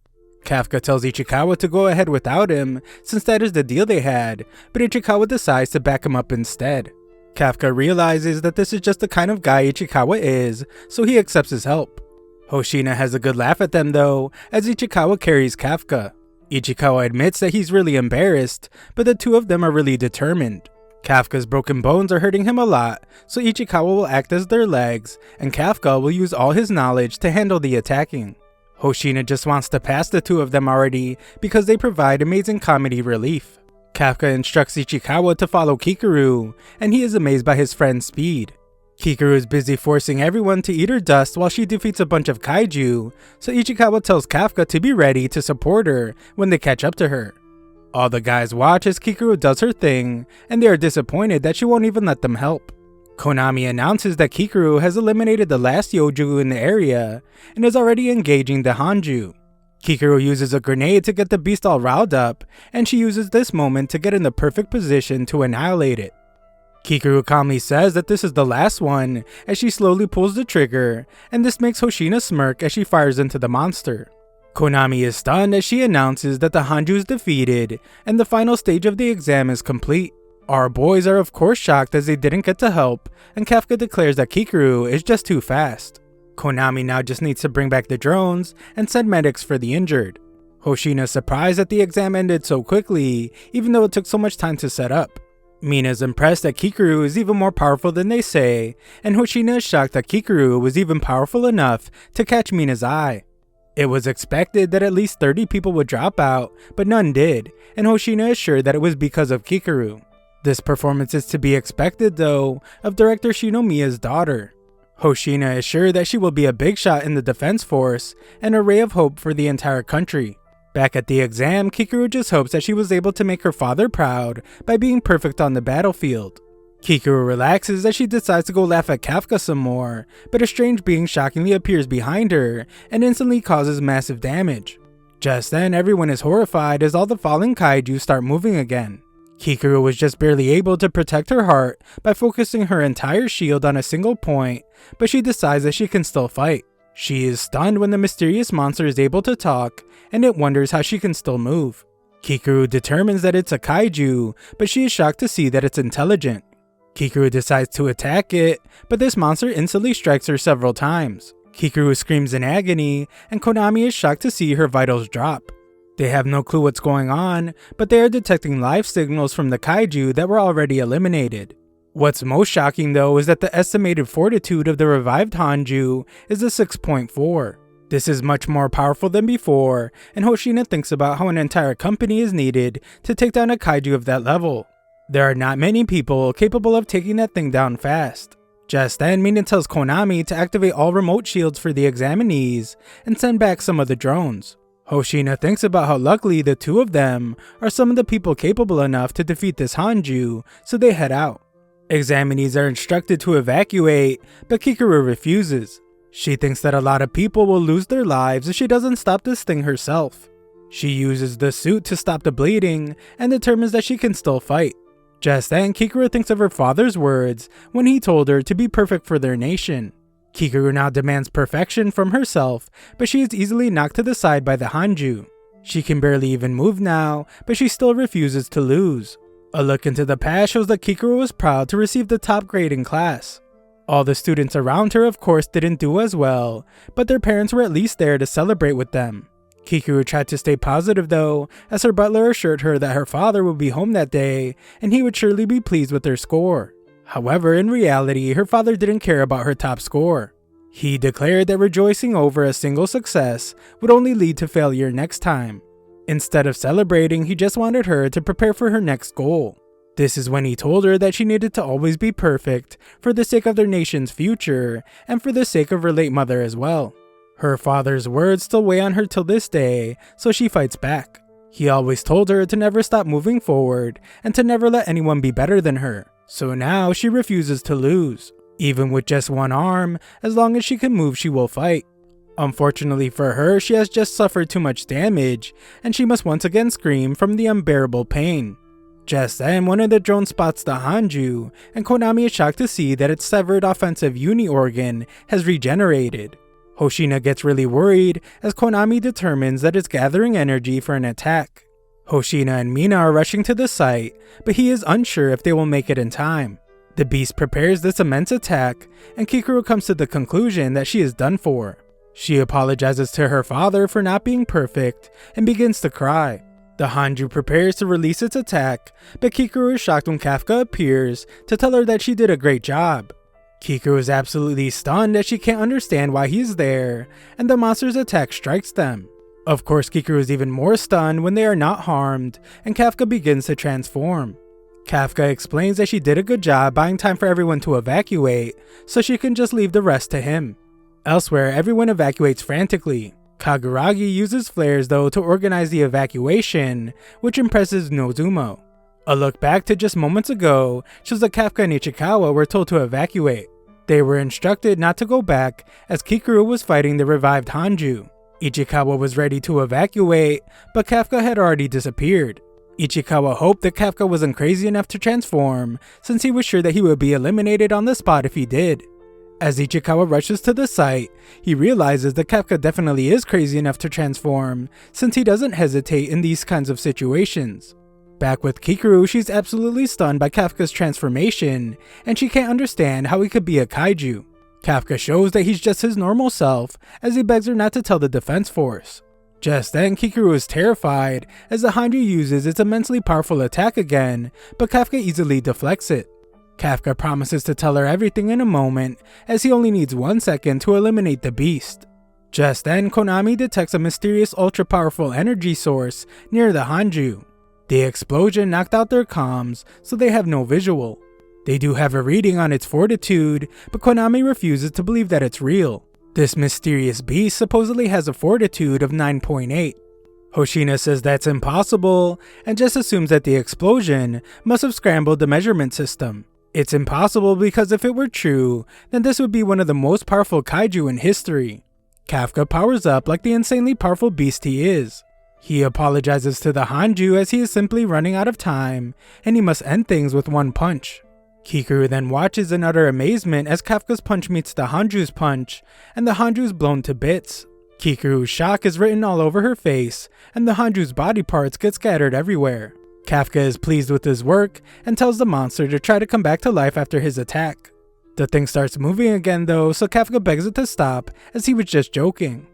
Kafka tells Ichikawa to go ahead without him, since that is the deal they had, but Ichikawa decides to back him up instead. Kafka realizes that this is just the kind of guy Ichikawa is, so he accepts his help. Hoshina has a good laugh at them though, as Ichikawa carries Kafka. Ichikawa admits that he's really embarrassed, but the two of them are really determined. Kafka's broken bones are hurting him a lot, so Ichikawa will act as their legs, and Kafka will use all his knowledge to handle the attacking. Hoshina just wants to pass the two of them already because they provide amazing comedy relief. Kafka instructs Ichikawa to follow Kikuru, and he is amazed by his friend's speed. Kikuru is busy forcing everyone to eat her dust while she defeats a bunch of kaiju, so Ichikawa tells Kafka to be ready to support her when they catch up to her. All the guys watch as Kikuru does her thing, and they are disappointed that she won't even let them help. Konami announces that Kikuru has eliminated the last Yoju in the area, and is already engaging the Hanju. Kikuru uses a grenade to get the beast all riled up, and she uses this moment to get in the perfect position to annihilate it. Kikuru calmly says that this is the last one as she slowly pulls the trigger, and this makes Hoshina smirk as she fires into the monster. Konami is stunned as she announces that the Hanju is defeated and the final stage of the exam is complete. Our boys are of course shocked as they didn't get to help, and Kafka declares that Kikuru is just too fast. Konami now just needs to bring back the drones and send medics for the injured. Hoshina is surprised that the exam ended so quickly, even though it took so much time to set up. Mina is impressed that Kikuru is even more powerful than they say, and Hoshina is shocked that Kikuru was even powerful enough to catch Mina's eye. It was expected that at least 30 people would drop out, but none did, and Hoshina is sure that it was because of Kikuru. This performance is to be expected though, of director Shinomiya's daughter. Hoshina is sure that she will be a big shot in the defense force, and a ray of hope for the entire country. Back at the exam, Kikuru just hopes that she was able to make her father proud by being perfect on the battlefield. Kikuru relaxes as she decides to go laugh at Kafka some more, but a strange being shockingly appears behind her and instantly causes massive damage. Just then, everyone is horrified as all the fallen kaiju start moving again. Kikuru was just barely able to protect her heart by focusing her entire shield on a single point, but she decides that she can still fight. She is stunned when the mysterious monster is able to talk, and it wonders how she can still move. Kikuru determines that it's a kaiju, but she is shocked to see that it's intelligent. Kikuru decides to attack it, but this monster instantly strikes her several times. Kikuru screams in agony, and Konami is shocked to see her vitals drop. They have no clue what's going on, but they are detecting life signals from the kaiju that were already eliminated. What's most shocking though is that the estimated fortitude of the revived Hanju is a 6.4. This is much more powerful than before, and Hoshina thinks about how an entire company is needed to take down a kaiju of that level. There are not many people capable of taking that thing down fast. Just then, Mina tells Konami to activate all remote shields for the examinees and send back some of the drones. Hoshina thinks about how luckily the two of them are some of the people capable enough to defeat this Hanju, so they head out. Examinees are instructed to evacuate, but Kikuru refuses. She thinks that a lot of people will lose their lives if she doesn't stop this thing herself. She uses the suit to stop the bleeding and determines that she can still fight. Just then, Kikuru thinks of her father's words when he told her to be perfect for their nation. Kikuru now demands perfection from herself, but she is easily knocked to the side by the Hanju. She can barely even move now, but she still refuses to lose. A look into the past shows that Kikuru was proud to receive the top grade in class. All the students around her of course didn't do as well, but their parents were at least there to celebrate with them. Kikuru tried to stay positive though, as her butler assured her that her father would be home that day and he would surely be pleased with her score. However, in reality, her father didn't care about her top score. He declared that rejoicing over a single success would only lead to failure next time. Instead of celebrating, he just wanted her to prepare for her next goal. This is when he told her that she needed to always be perfect for the sake of their nation's future and for the sake of her late mother as well. Her father's words still weigh on her till this day, so she fights back. He always told her to never stop moving forward and to never let anyone be better than her. So now she refuses to lose. Even with just one arm, as long as she can move, she will fight. Unfortunately for her, she has just suffered too much damage, and she must once again scream from the unbearable pain. Just then, one of the drones spots the Hanju, and Konami is shocked to see that its severed offensive uni organ has regenerated. Hoshina gets really worried as Konami determines that it's gathering energy for an attack. Hoshina and Mina are rushing to the site, but he is unsure if they will make it in time. The beast prepares this immense attack, and Kikuru comes to the conclusion that she is done for. She apologizes to her father for not being perfect and begins to cry. The Hanju prepares to release its attack, but Kikuru is shocked when Kafka appears to tell her that she did a great job. Kikuru is absolutely stunned as she can't understand why he's there, and the monster's attack strikes them. Of course, Kikuru is even more stunned when they are not harmed, and Kafka begins to transform. Kafka explains that she did a good job buying time for everyone to evacuate, so she can just leave the rest to him. Elsewhere, everyone evacuates frantically. Kaguragi uses flares though to organize the evacuation, which impresses Nozumo. A look back to just moments ago shows that Kafka and Ichikawa were told to evacuate. They were instructed not to go back as Kikuru was fighting the revived Hanju. Ichikawa was ready to evacuate, but Kafka had already disappeared. Ichikawa hoped that Kafka wasn't crazy enough to transform, since he was sure that he would be eliminated on the spot if he did. As Ichikawa rushes to the site, he realizes that Kafka definitely is crazy enough to transform, since he doesn't hesitate in these kinds of situations. Back with Kikuru, she's absolutely stunned by Kafka's transformation, and she can't understand how he could be a kaiju. Kafka shows that he's just his normal self, as he begs her not to tell the defense force. Just then, Kikuru is terrified, as the Hanju uses its immensely powerful attack again, but Kafka easily deflects it. Kafka promises to tell her everything in a moment, as he only needs 1 second to eliminate the beast. Just then, Konami detects a mysterious ultra-powerful energy source near the Hanju. The explosion knocked out their comms, so they have no visual. They do have a reading on its fortitude, but Konami refuses to believe that it's real. This mysterious beast supposedly has a fortitude of 9.8. Hoshina says that's impossible, and just assumes that the explosion must have scrambled the measurement system. It's impossible because if it were true, then this would be one of the most powerful kaiju in history. Kafka powers up like the insanely powerful beast he is. He apologizes to the Hanju as he is simply running out of time, and he must end things with one punch. Kikuru then watches in utter amazement as Kafka's punch meets the Hanju's punch, and the Hanju is blown to bits. Kikuru's shock is written all over her face, and the Hanju's body parts get scattered everywhere. Kafka is pleased with his work, and tells the monster to try to come back to life after his attack. The thing starts moving again though, so Kafka begs it to stop, as he was just joking.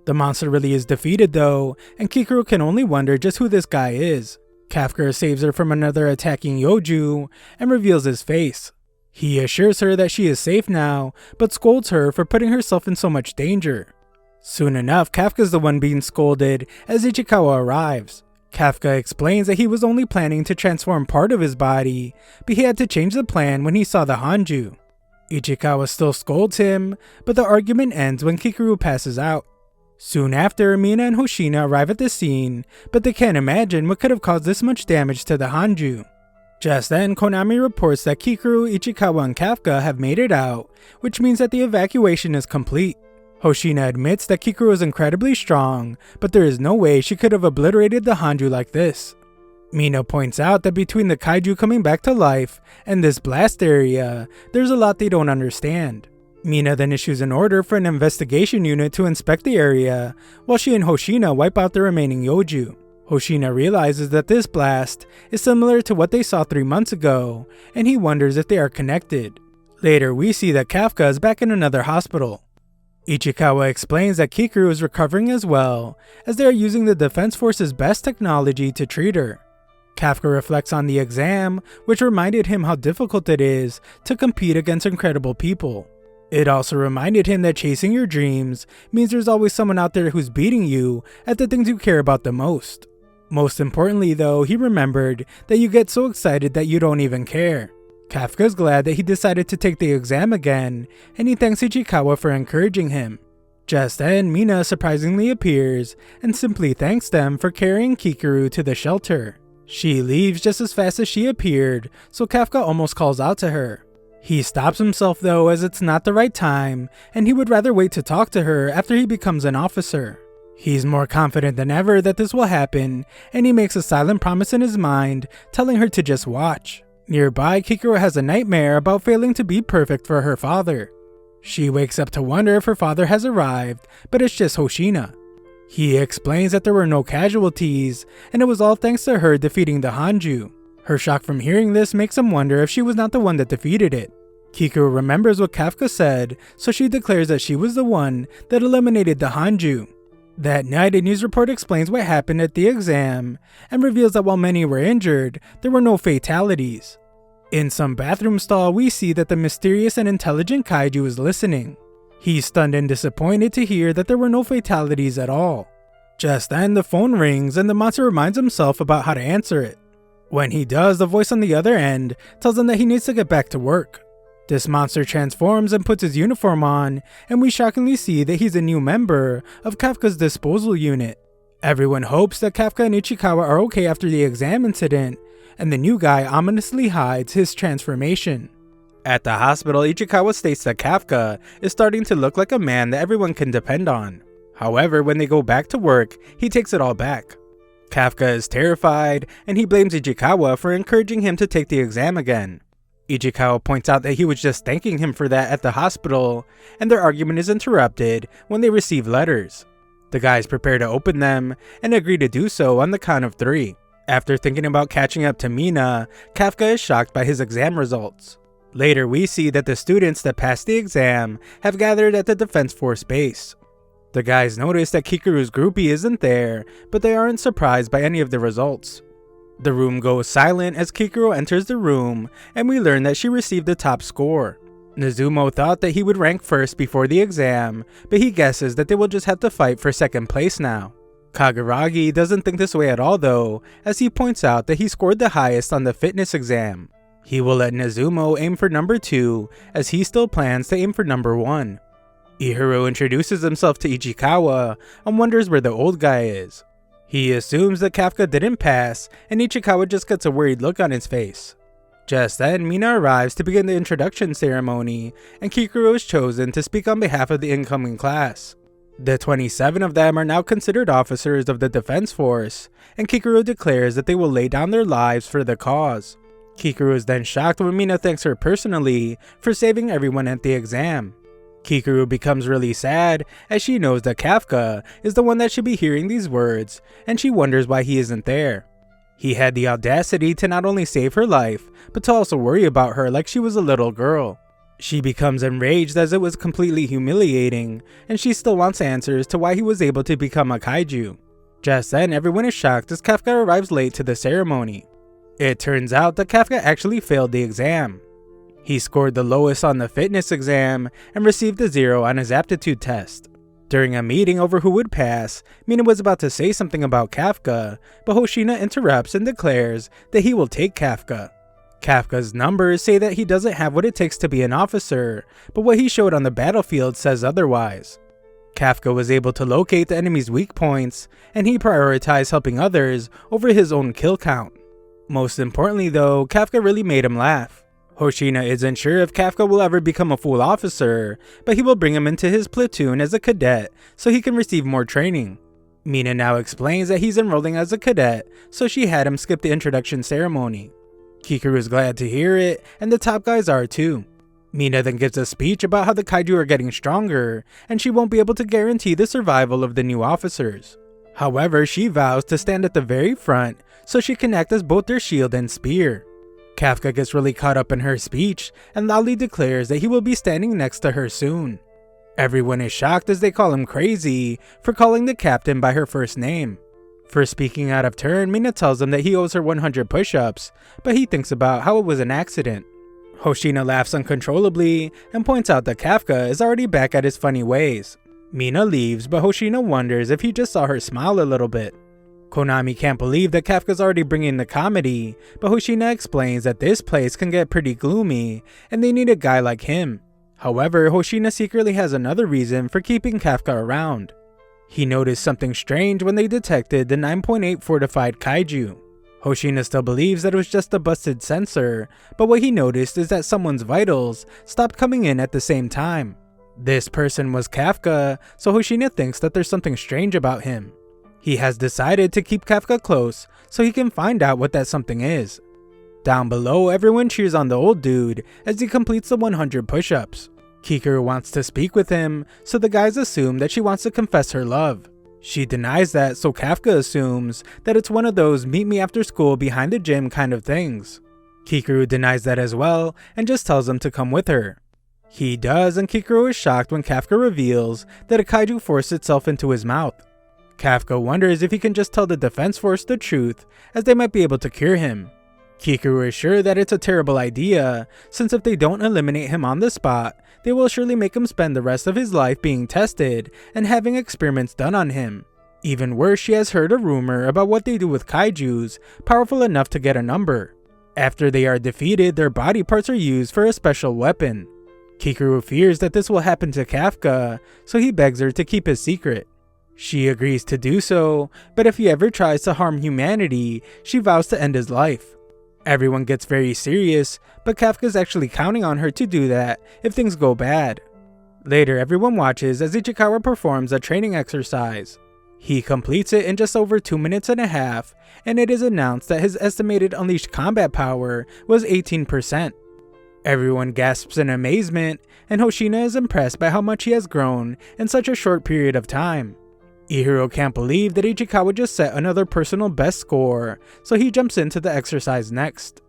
The monster really is defeated though, and Kikuru can only wonder just who this guy is. Kafka saves her from another attacking Yoju, and reveals his face. He assures her that she is safe now, but scolds her for putting herself in so much danger. Soon enough, Kafka's the one being scolded as Ichikawa arrives. Kafka explains that he was only planning to transform part of his body, but he had to change the plan when he saw the Hanju. Ichikawa still scolds him, but the argument ends when Kikuru passes out. Soon after, Mina and Hoshina arrive at the scene, but they can't imagine what could have caused this much damage to the Hanju. Just then, Konami reports that Kikuru, Ichikawa, and Kafka have made it out, which means that the evacuation is complete. Hoshina admits that Kikuru is incredibly strong, but there is no way she could have obliterated the Hanju like this. Mina points out that between the kaiju coming back to life and this blast area, there's a lot they don't understand. Mina then issues an order for an investigation unit to inspect the area, while she and Hoshina wipe out the remaining Yoju. Hoshina realizes that this blast is similar to what they saw 3 months ago, and he wonders if they are connected. Later, we see that Kafka is back in another hospital. Ichikawa explains that Kikuru is recovering as well, as they are using the Defense Force's best technology to treat her. Kafka reflects on the exam, which reminded him how difficult it is to compete against incredible people. It also reminded him that chasing your dreams means there's always someone out there who's beating you at the things you care about the most. Most importantly though, he remembered that you get so excited that you don't even care. Kafka's glad that he decided to take the exam again, and he thanks Ichikawa for encouraging him. Just then, Mina surprisingly appears and simply thanks them for carrying Kikuru to the shelter. She leaves just as fast as she appeared, so Kafka almost calls out to her. He stops himself though, as it's not the right time, and he would rather wait to talk to her after he becomes an officer. He's more confident than ever that this will happen, and he makes a silent promise in his mind, telling her to just watch. Nearby, Kikuru has a nightmare about failing to be perfect for her father. She wakes up to wonder if her father has arrived, but it's just Hoshina. He explains that there were no casualties, and it was all thanks to her defeating the Hanju. Her shock from hearing this makes him wonder if she was not the one that defeated it. Kikuru remembers what Kafka said, so she declares that she was the one that eliminated the Hanju. That night, a news report explains what happened at the exam, and reveals that while many were injured, there were no fatalities. In some bathroom stall, we see that the mysterious and intelligent kaiju is listening. He's stunned and disappointed to hear that there were no fatalities at all. Just then, the phone rings and the monster reminds himself about how to answer it. When he does, the voice on the other end tells him that he needs to get back to work. This monster transforms and puts his uniform on, and we shockingly see that he's a new member of Kafka's disposal unit. Everyone hopes that Kafka and Ichikawa are okay after the exam incident, and the new guy ominously hides his transformation. At the hospital, Ichikawa states that Kafka is starting to look like a man that everyone can depend on. However, when they go back to work, he takes it all back. Kafka is terrified, and he blames Ichikawa for encouraging him to take the exam again. Ichikawa points out that he was just thanking him for that at the hospital, and their argument is interrupted when they receive letters. The guys prepare to open them and agree to do so on the count of 3. After thinking about catching up to Mina, Kafka is shocked by his exam results. Later, we see that the students that passed the exam have gathered at the Defense Force base. The guys notice that Kikuru's groupie isn't there, but they aren't surprised by any of the results. The room goes silent as Kikuru enters the room, and we learn that she received the top score. Nezumo thought that he would rank first before the exam, but he guesses that they will just have to fight for second place now. Kaguragi doesn't think this way at all though, as he points out that he scored the highest on the fitness exam. He will let Nezumo aim for number 2, as he still plans to aim for number 1. Ihiro introduces himself to Ichikawa and wonders where the old guy is. He assumes that Kafka didn't pass, and Ichikawa just gets a worried look on his face. Just then, Mina arrives to begin the introduction ceremony, and Kikuru is chosen to speak on behalf of the incoming class. The 27 of them are now considered officers of the Defense Force, and Kikuru declares that they will lay down their lives for the cause. Kikuru is then shocked when Mina thanks her personally for saving everyone at the exam. Kikuru becomes really sad as she knows that Kafka is the one that should be hearing these words, and she wonders why he isn't there. He had the audacity to not only save her life, but to also worry about her like she was a little girl. She becomes enraged as it was completely humiliating, and she still wants answers to why he was able to become a kaiju. Just then, everyone is shocked as Kafka arrives late to the ceremony. It turns out that Kafka actually failed the exam. He scored the lowest on the fitness exam and received a 0 on his aptitude test. During a meeting over who would pass, Mina was about to say something about Kafka, but Hoshina interrupts and declares that he will take Kafka. Kafka's numbers say that he doesn't have what it takes to be an officer, but what he showed on the battlefield says otherwise. Kafka was able to locate the enemy's weak points, and he prioritized helping others over his own kill count. Most importantly though, Kafka really made him laugh. Hoshina isn't sure if Kafka will ever become a full officer, but he will bring him into his platoon as a cadet so he can receive more training. Mina now explains that he's enrolling as a cadet, so she had him skip the introduction ceremony. Kikuru is glad to hear it, and the top guys are too. Mina then gives a speech about how the kaiju are getting stronger, and she won't be able to guarantee the survival of the new officers. However, she vows to stand at the very front so she can act as both their shield and spear. Kafka gets really caught up in her speech and loudly declares that he will be standing next to her soon. Everyone is shocked as they call him crazy for calling the captain by her first name. For speaking out of turn, Mina tells him that he owes her 100 push-ups, but he thinks about how it was an accident. Hoshina laughs uncontrollably and points out that Kafka is already back at his funny ways. Mina leaves, but Hoshina wonders if he just saw her smile a little bit. Konami can't believe that Kafka's already bringing the comedy, but Hoshina explains that this place can get pretty gloomy and they need a guy like him. However, Hoshina secretly has another reason for keeping Kafka around. He noticed something strange when they detected the 9.8 fortified kaiju. Hoshina still believes that it was just a busted sensor, but what he noticed is that someone's vitals stopped coming in at the same time. This person was Kafka, so Hoshina thinks that there's something strange about him. He has decided to keep Kafka close so he can find out what that something is. Down below, everyone cheers on the old dude as he completes the 100 push-ups. Kikuru wants to speak with him, so the guys assume that she wants to confess her love. She denies that, so Kafka assumes that it's one of those meet me after school behind the gym kind of things. Kikuru denies that as well and just tells him to come with her. He does, and Kikuru is shocked when Kafka reveals that a kaiju forced itself into his mouth. Kafka wonders if he can just tell the Defense Force the truth, as they might be able to cure him. Kikuru is sure that it's a terrible idea, since if they don't eliminate him on the spot, they will surely make him spend the rest of his life being tested and having experiments done on him. Even worse, she has heard a rumor about what they do with kaijus powerful enough to get a number. After they are defeated, their body parts are used for a special weapon. Kikuru fears that this will happen to Kafka, so he begs her to keep his secret. She agrees to do so, but if he ever tries to harm humanity, she vows to end his life. Everyone gets very serious, but Kafka's actually counting on her to do that if things go bad. Later, everyone watches as Ichikawa performs a training exercise. He completes it in just over 2.5 minutes, and it is announced that his estimated unleashed combat power was 18%. Everyone gasps in amazement, and Hoshina is impressed by how much he has grown in such a short period of time. Ihiro can't believe that Ichikawa just set another personal best score, so he jumps into the exercise next.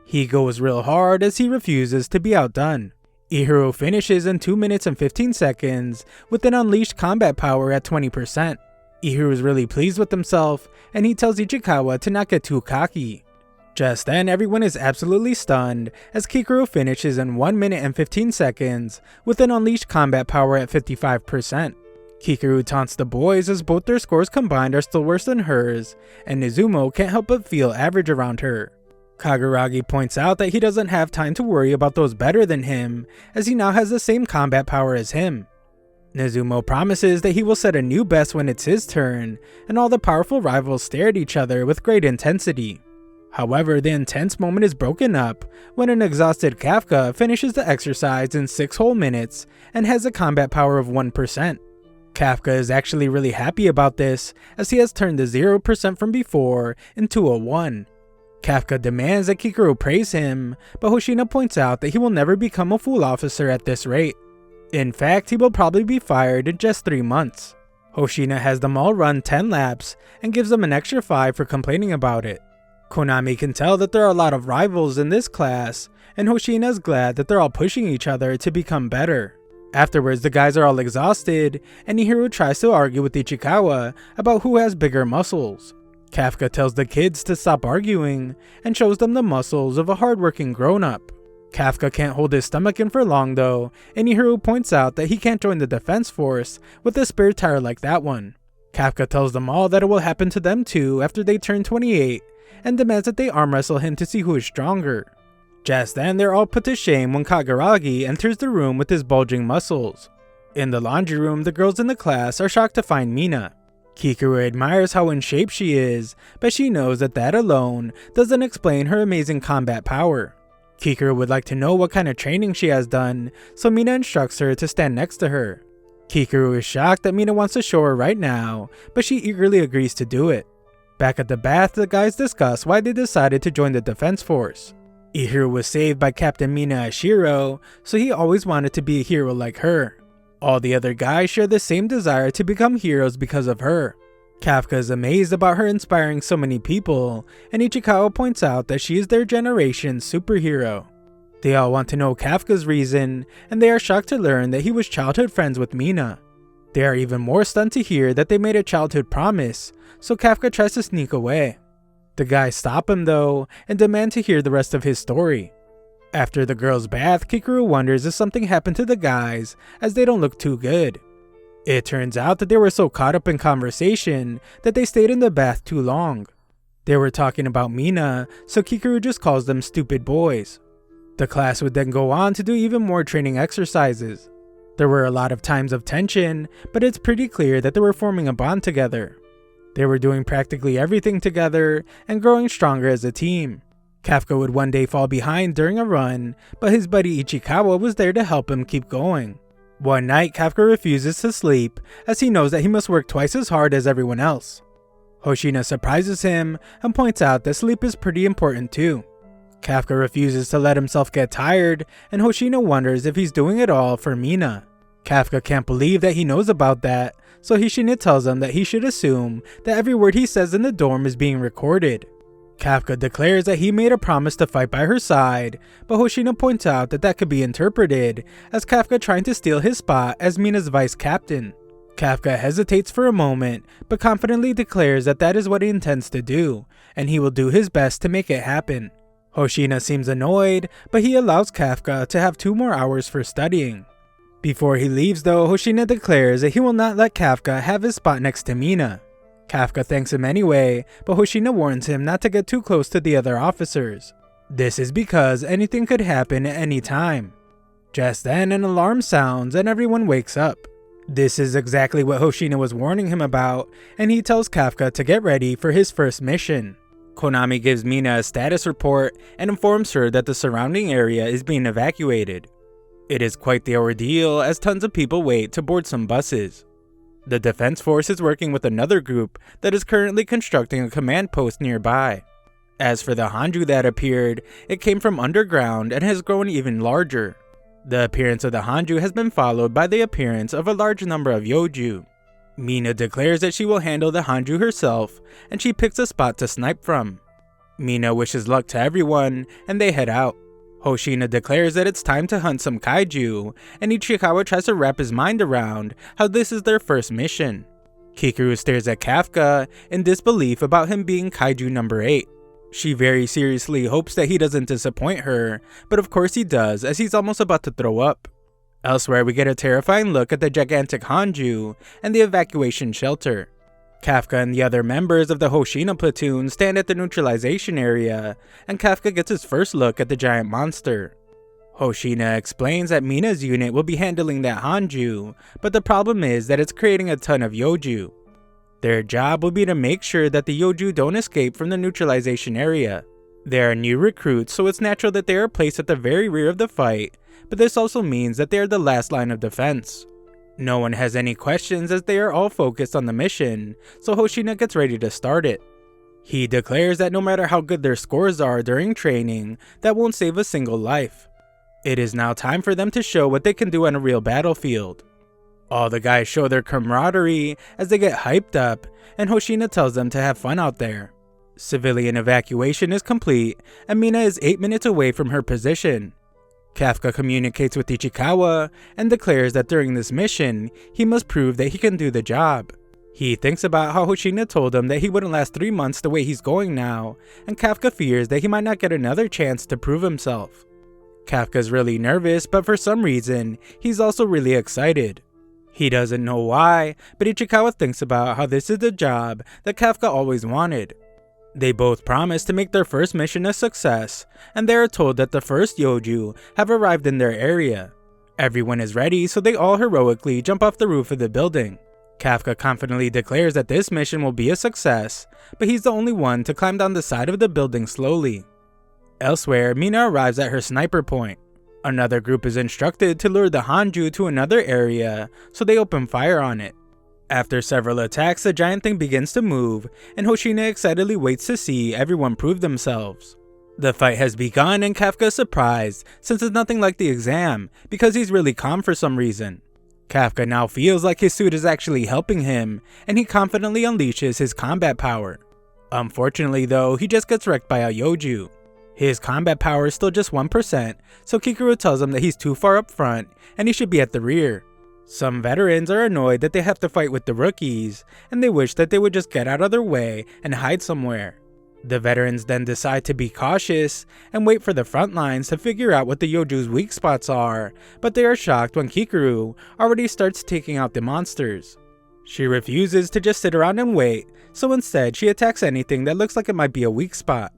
He goes real hard as he refuses to be outdone. Ihiro finishes in 2 minutes and 15 seconds with an unleashed combat power at 20%. Ihiro is really pleased with himself, and he tells Ichikawa to not get too cocky. Just then, everyone is absolutely stunned as Kikuru finishes in 1 minute and 15 seconds with an unleashed combat power at 55%. Kikuru taunts the boys as both their scores combined are still worse than hers, and Nizumo can't help but feel average around her. Kaguragi points out that he doesn't have time to worry about those better than him, as he now has the same combat power as him. Nizumo promises that he will set a new best when it's his turn, and all the powerful rivals stare at each other with great intensity. However, the intense moment is broken up when an exhausted Kafka finishes the exercise in 6 whole minutes and has a combat power of 1%. Kafka is actually really happy about this, as he has turned the 0% from before into a 1. Kafka demands that Kikuru praise him, but Hoshina points out that he will never become a full officer at this rate. In fact, he will probably be fired in just 3 months. Hoshina has them all run 10 laps and gives them an extra 5 for complaining about it. Konami can tell that there are a lot of rivals in this class, and Hoshina is glad that they're all pushing each other to become better. Afterwards, the guys are all exhausted, and Ihiro tries to argue with Ichikawa about who has bigger muscles. Kafka tells the kids to stop arguing, and shows them the muscles of a hardworking grown-up. Kafka can't hold his stomach in for long though, and Ihiro points out that he can't join the defense force with a spare tire like that one. Kafka tells them all that it will happen to them too after they turn 28, and demands that they arm wrestle him to see who is stronger. Just then, they're all put to shame when Kaguragi enters the room with his bulging muscles. In the laundry room, the girls in the class are shocked to find Mina. Kikuru admires how in shape she is, but she knows that that alone doesn't explain her amazing combat power. Kikuru would like to know what kind of training she has done, so Mina instructs her to stand next to her. Kikuru is shocked that Mina wants to show her right now, but she eagerly agrees to do it. Back at the bath, the guys discuss why they decided to join the defense force. Ihiro was saved by Captain Mina Ashiro, so he always wanted to be a hero like her. All the other guys share the same desire to become heroes because of her. Kafka is amazed about her inspiring so many people, and Ichikawa points out that she is their generation's superhero. They all want to know Kafka's reason, and they are shocked to learn that he was childhood friends with Mina. They are even more stunned to hear that they made a childhood promise, so Kafka tries to sneak away. The guys stop him though, and demand to hear the rest of his story. After the girls' bath, Kikuru wonders if something happened to the guys, as they don't look too good. It turns out that they were so caught up in conversation that they stayed in the bath too long. They were talking about Mina, so Kikuru just calls them stupid boys. The class would then go on to do even more training exercises. There were a lot of times of tension, but it's pretty clear that they were forming a bond together. They were doing practically everything together and growing stronger as a team. Kafka would one day fall behind during a run, but his buddy Ichikawa was there to help him keep going. One night, Kafka refuses to sleep as he knows that he must work twice as hard as everyone else. Hoshina surprises him and points out that sleep is pretty important too. Kafka refuses to let himself get tired, and Hoshina wonders if he's doing it all for Mina. Kafka can't believe that he knows about that, so Hoshina tells him that he should assume that every word he says in the dorm is being recorded. Kafka declares that he made a promise to fight by her side, but Hoshina points out that that could be interpreted as Kafka trying to steal his spot as Mina's vice captain. Kafka hesitates for a moment, but confidently declares that that is what he intends to do, and he will do his best to make it happen. Hoshina seems annoyed, but he allows Kafka to have 2 more hours for studying. Before he leaves though, Hoshina declares that he will not let Kafka have his spot next to Mina. Kafka thanks him anyway, but Hoshina warns him not to get too close to the other officers. This is because anything could happen at any time. Just then, an alarm sounds and everyone wakes up. This is exactly what Hoshina was warning him about, and he tells Kafka to get ready for his first mission. Konami gives Mina a status report and informs her that the surrounding area is being evacuated. It is quite the ordeal as tons of people wait to board some buses. The defense force is working with another group that is currently constructing a command post nearby. As for the Hanju that appeared, it came from underground and has grown even larger. The appearance of the Hanju has been followed by the appearance of a large number of Yoju. Mina declares that she will handle the Hanju herself, and she picks a spot to snipe from. Mina wishes luck to everyone, and they head out. Hoshina declares that it's time to hunt some kaiju, and Ichikawa tries to wrap his mind around how this is their first mission. Kikuru stares at Kafka in disbelief about him being kaiju number 8. She very seriously hopes that he doesn't disappoint her, but of course he does, as he's almost about to throw up. Elsewhere, we get a terrifying look at the gigantic Hanju and the evacuation shelter. Kafka and the other members of the Hoshina platoon stand at the neutralization area, and Kafka gets his first look at the giant monster. Hoshina explains that Mina's unit will be handling that Hanju, but the problem is that it's creating a ton of Yoju. Their job will be to make sure that the Yoju don't escape from the neutralization area. They are new recruits, so it's natural that they are placed at the very rear of the fight, but this also means that they are the last line of defense. No one has any questions as they are all focused on the mission, so Hoshina gets ready to start it. He declares that no matter how good their scores are during training, that won't save a single life. It is now time for them to show what they can do on a real battlefield. All the guys show their camaraderie as they get hyped up, and Hoshina tells them to have fun out there. Civilian evacuation is complete, and Mina is 8 minutes away from her position. Kafka communicates with Ichikawa and declares that during this mission, he must prove that he can do the job. He thinks about how Hoshina told him that he wouldn't last 3 months the way he's going now, and Kafka fears that he might not get another chance to prove himself. Kafka's really nervous, but for some reason, he's also really excited. He doesn't know why, but Ichikawa thinks about how this is the job that Kafka always wanted. They both promise to make their first mission a success, and they are told that the first Yoju have arrived in their area. Everyone is ready, so they all heroically jump off the roof of the building. Kafka confidently declares that this mission will be a success, but he's the only one to climb down the side of the building slowly. Elsewhere, Mina arrives at her sniper point. Another group is instructed to lure the Hanju to another area, so they open fire on it. After several attacks, the giant thing begins to move, and Hoshina excitedly waits to see everyone prove themselves. The fight has begun, and Kafka is surprised, since it's nothing like the exam, because he's really calm for some reason. Kafka now feels like his suit is actually helping him, and he confidently unleashes his combat power. Unfortunately though, he just gets wrecked by a Yoju. His combat power is still just 1%, so Kikuru tells him that he's too far up front, and he should be at the rear. Some veterans are annoyed that they have to fight with the rookies, and they wish that they would just get out of their way and hide somewhere. The veterans then decide to be cautious and wait for the front lines to figure out what the Yoju's weak spots are, but they are shocked when Kikuru already starts taking out the monsters. She refuses to just sit around and wait, so instead she attacks anything that looks like it might be a weak spot.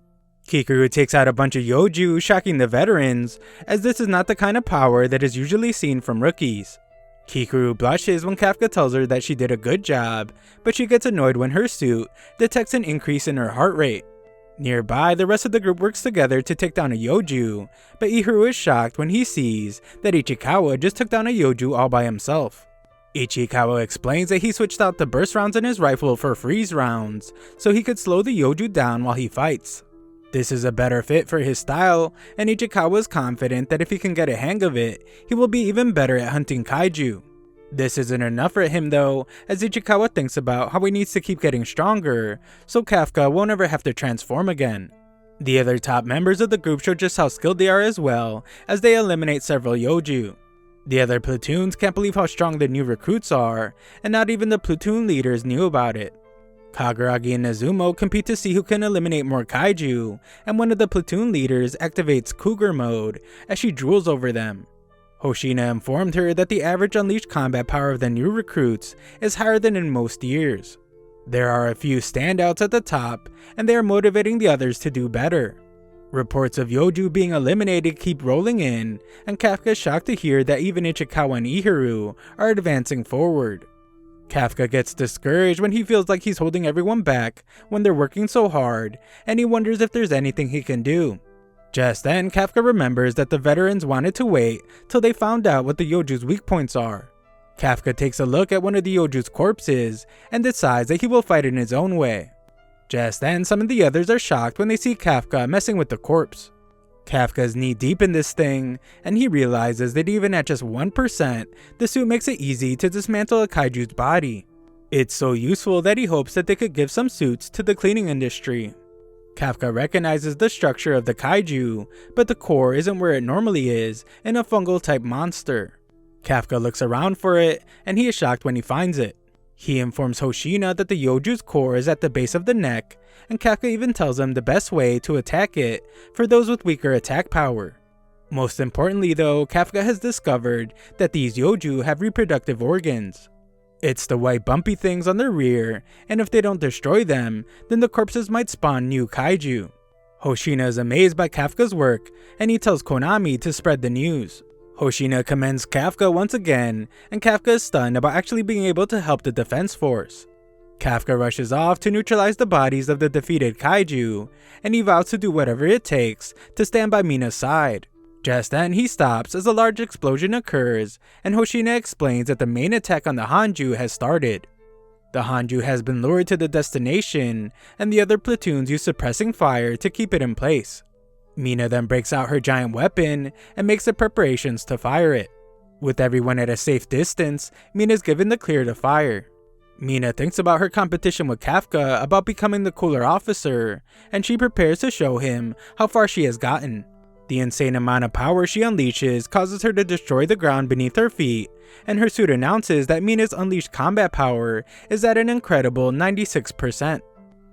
Kikuru takes out a bunch of Yoju, shocking the veterans, as this is not the kind of power that is usually seen from rookies. Kikuru blushes when Kafka tells her that she did a good job, but she gets annoyed when her suit detects an increase in her heart rate. Nearby, the rest of the group works together to take down a Yoju, but Ihiro is shocked when he sees that Ichikawa just took down a Yoju all by himself. Ichikawa explains that he switched out the burst rounds in his rifle for freeze rounds, so he could slow the Yoju down while he fights. This is a better fit for his style, and Ichikawa is confident that if he can get a hang of it, he will be even better at hunting kaiju. This isn't enough for him though, as Ichikawa thinks about how he needs to keep getting stronger, so Kafka won't ever have to transform again. The other top members of the group show just how skilled they are as well, as they eliminate several Yoju. The other platoons can't believe how strong the new recruits are, and not even the platoon leaders knew about it. Kagaragi and Nezumo compete to see who can eliminate more kaiju, and one of the platoon leaders activates Cougar mode as she drools over them. Hoshina informed her that the average unleashed combat power of the new recruits is higher than in most years. There are a few standouts at the top, and they are motivating the others to do better. Reports of Yoju being eliminated keep rolling in, and Kafka is shocked to hear that even Ichikawa and Ihiro are advancing forward. Kafka gets discouraged when he feels like he's holding everyone back when they're working so hard, and he wonders if there's anything he can do. Just then, Kafka remembers that the veterans wanted to wait till they found out what the Yoju's weak points are. Kafka takes a look at one of the Yoju's corpses and decides that he will fight in his own way. Just then, some of the others are shocked when they see Kafka messing with the corpse. Kafka is knee deep in this thing, and he realizes that even at just 1%, the suit makes it easy to dismantle a kaiju's body. It's so useful that he hopes that they could give some suits to the cleaning industry. Kafka recognizes the structure of the kaiju, but the core isn't where it normally is in a fungal type monster. Kafka looks around for it, and he is shocked when he finds it. He informs Hoshina that the Yoju's core is at the base of the neck, and Kafka even tells him the best way to attack it for those with weaker attack power. Most importantly though, Kafka has discovered that these Yoju have reproductive organs. It's the white bumpy things on their rear, and if they don't destroy them, then the corpses might spawn new kaiju. Hoshina is amazed by Kafka's work, and he tells Konami to spread the news. Hoshina commends Kafka once again, and Kafka is stunned about actually being able to help the defense force. Kafka rushes off to neutralize the bodies of the defeated kaiju, and he vows to do whatever it takes to stand by Mina's side. Just then he stops as a large explosion occurs, and Hoshina explains that the main attack on the Hanju has started. The Hanju has been lured to the destination, and the other platoons use suppressing fire to keep it in place. Mina then breaks out her giant weapon and makes the preparations to fire it. With everyone at a safe distance, Mina is given the clear to fire. Mina thinks about her competition with Kafka about becoming the cooler officer, and she prepares to show him how far she has gotten. The insane amount of power she unleashes causes her to destroy the ground beneath her feet, and her suit announces that Mina's unleashed combat power is at an incredible 96%.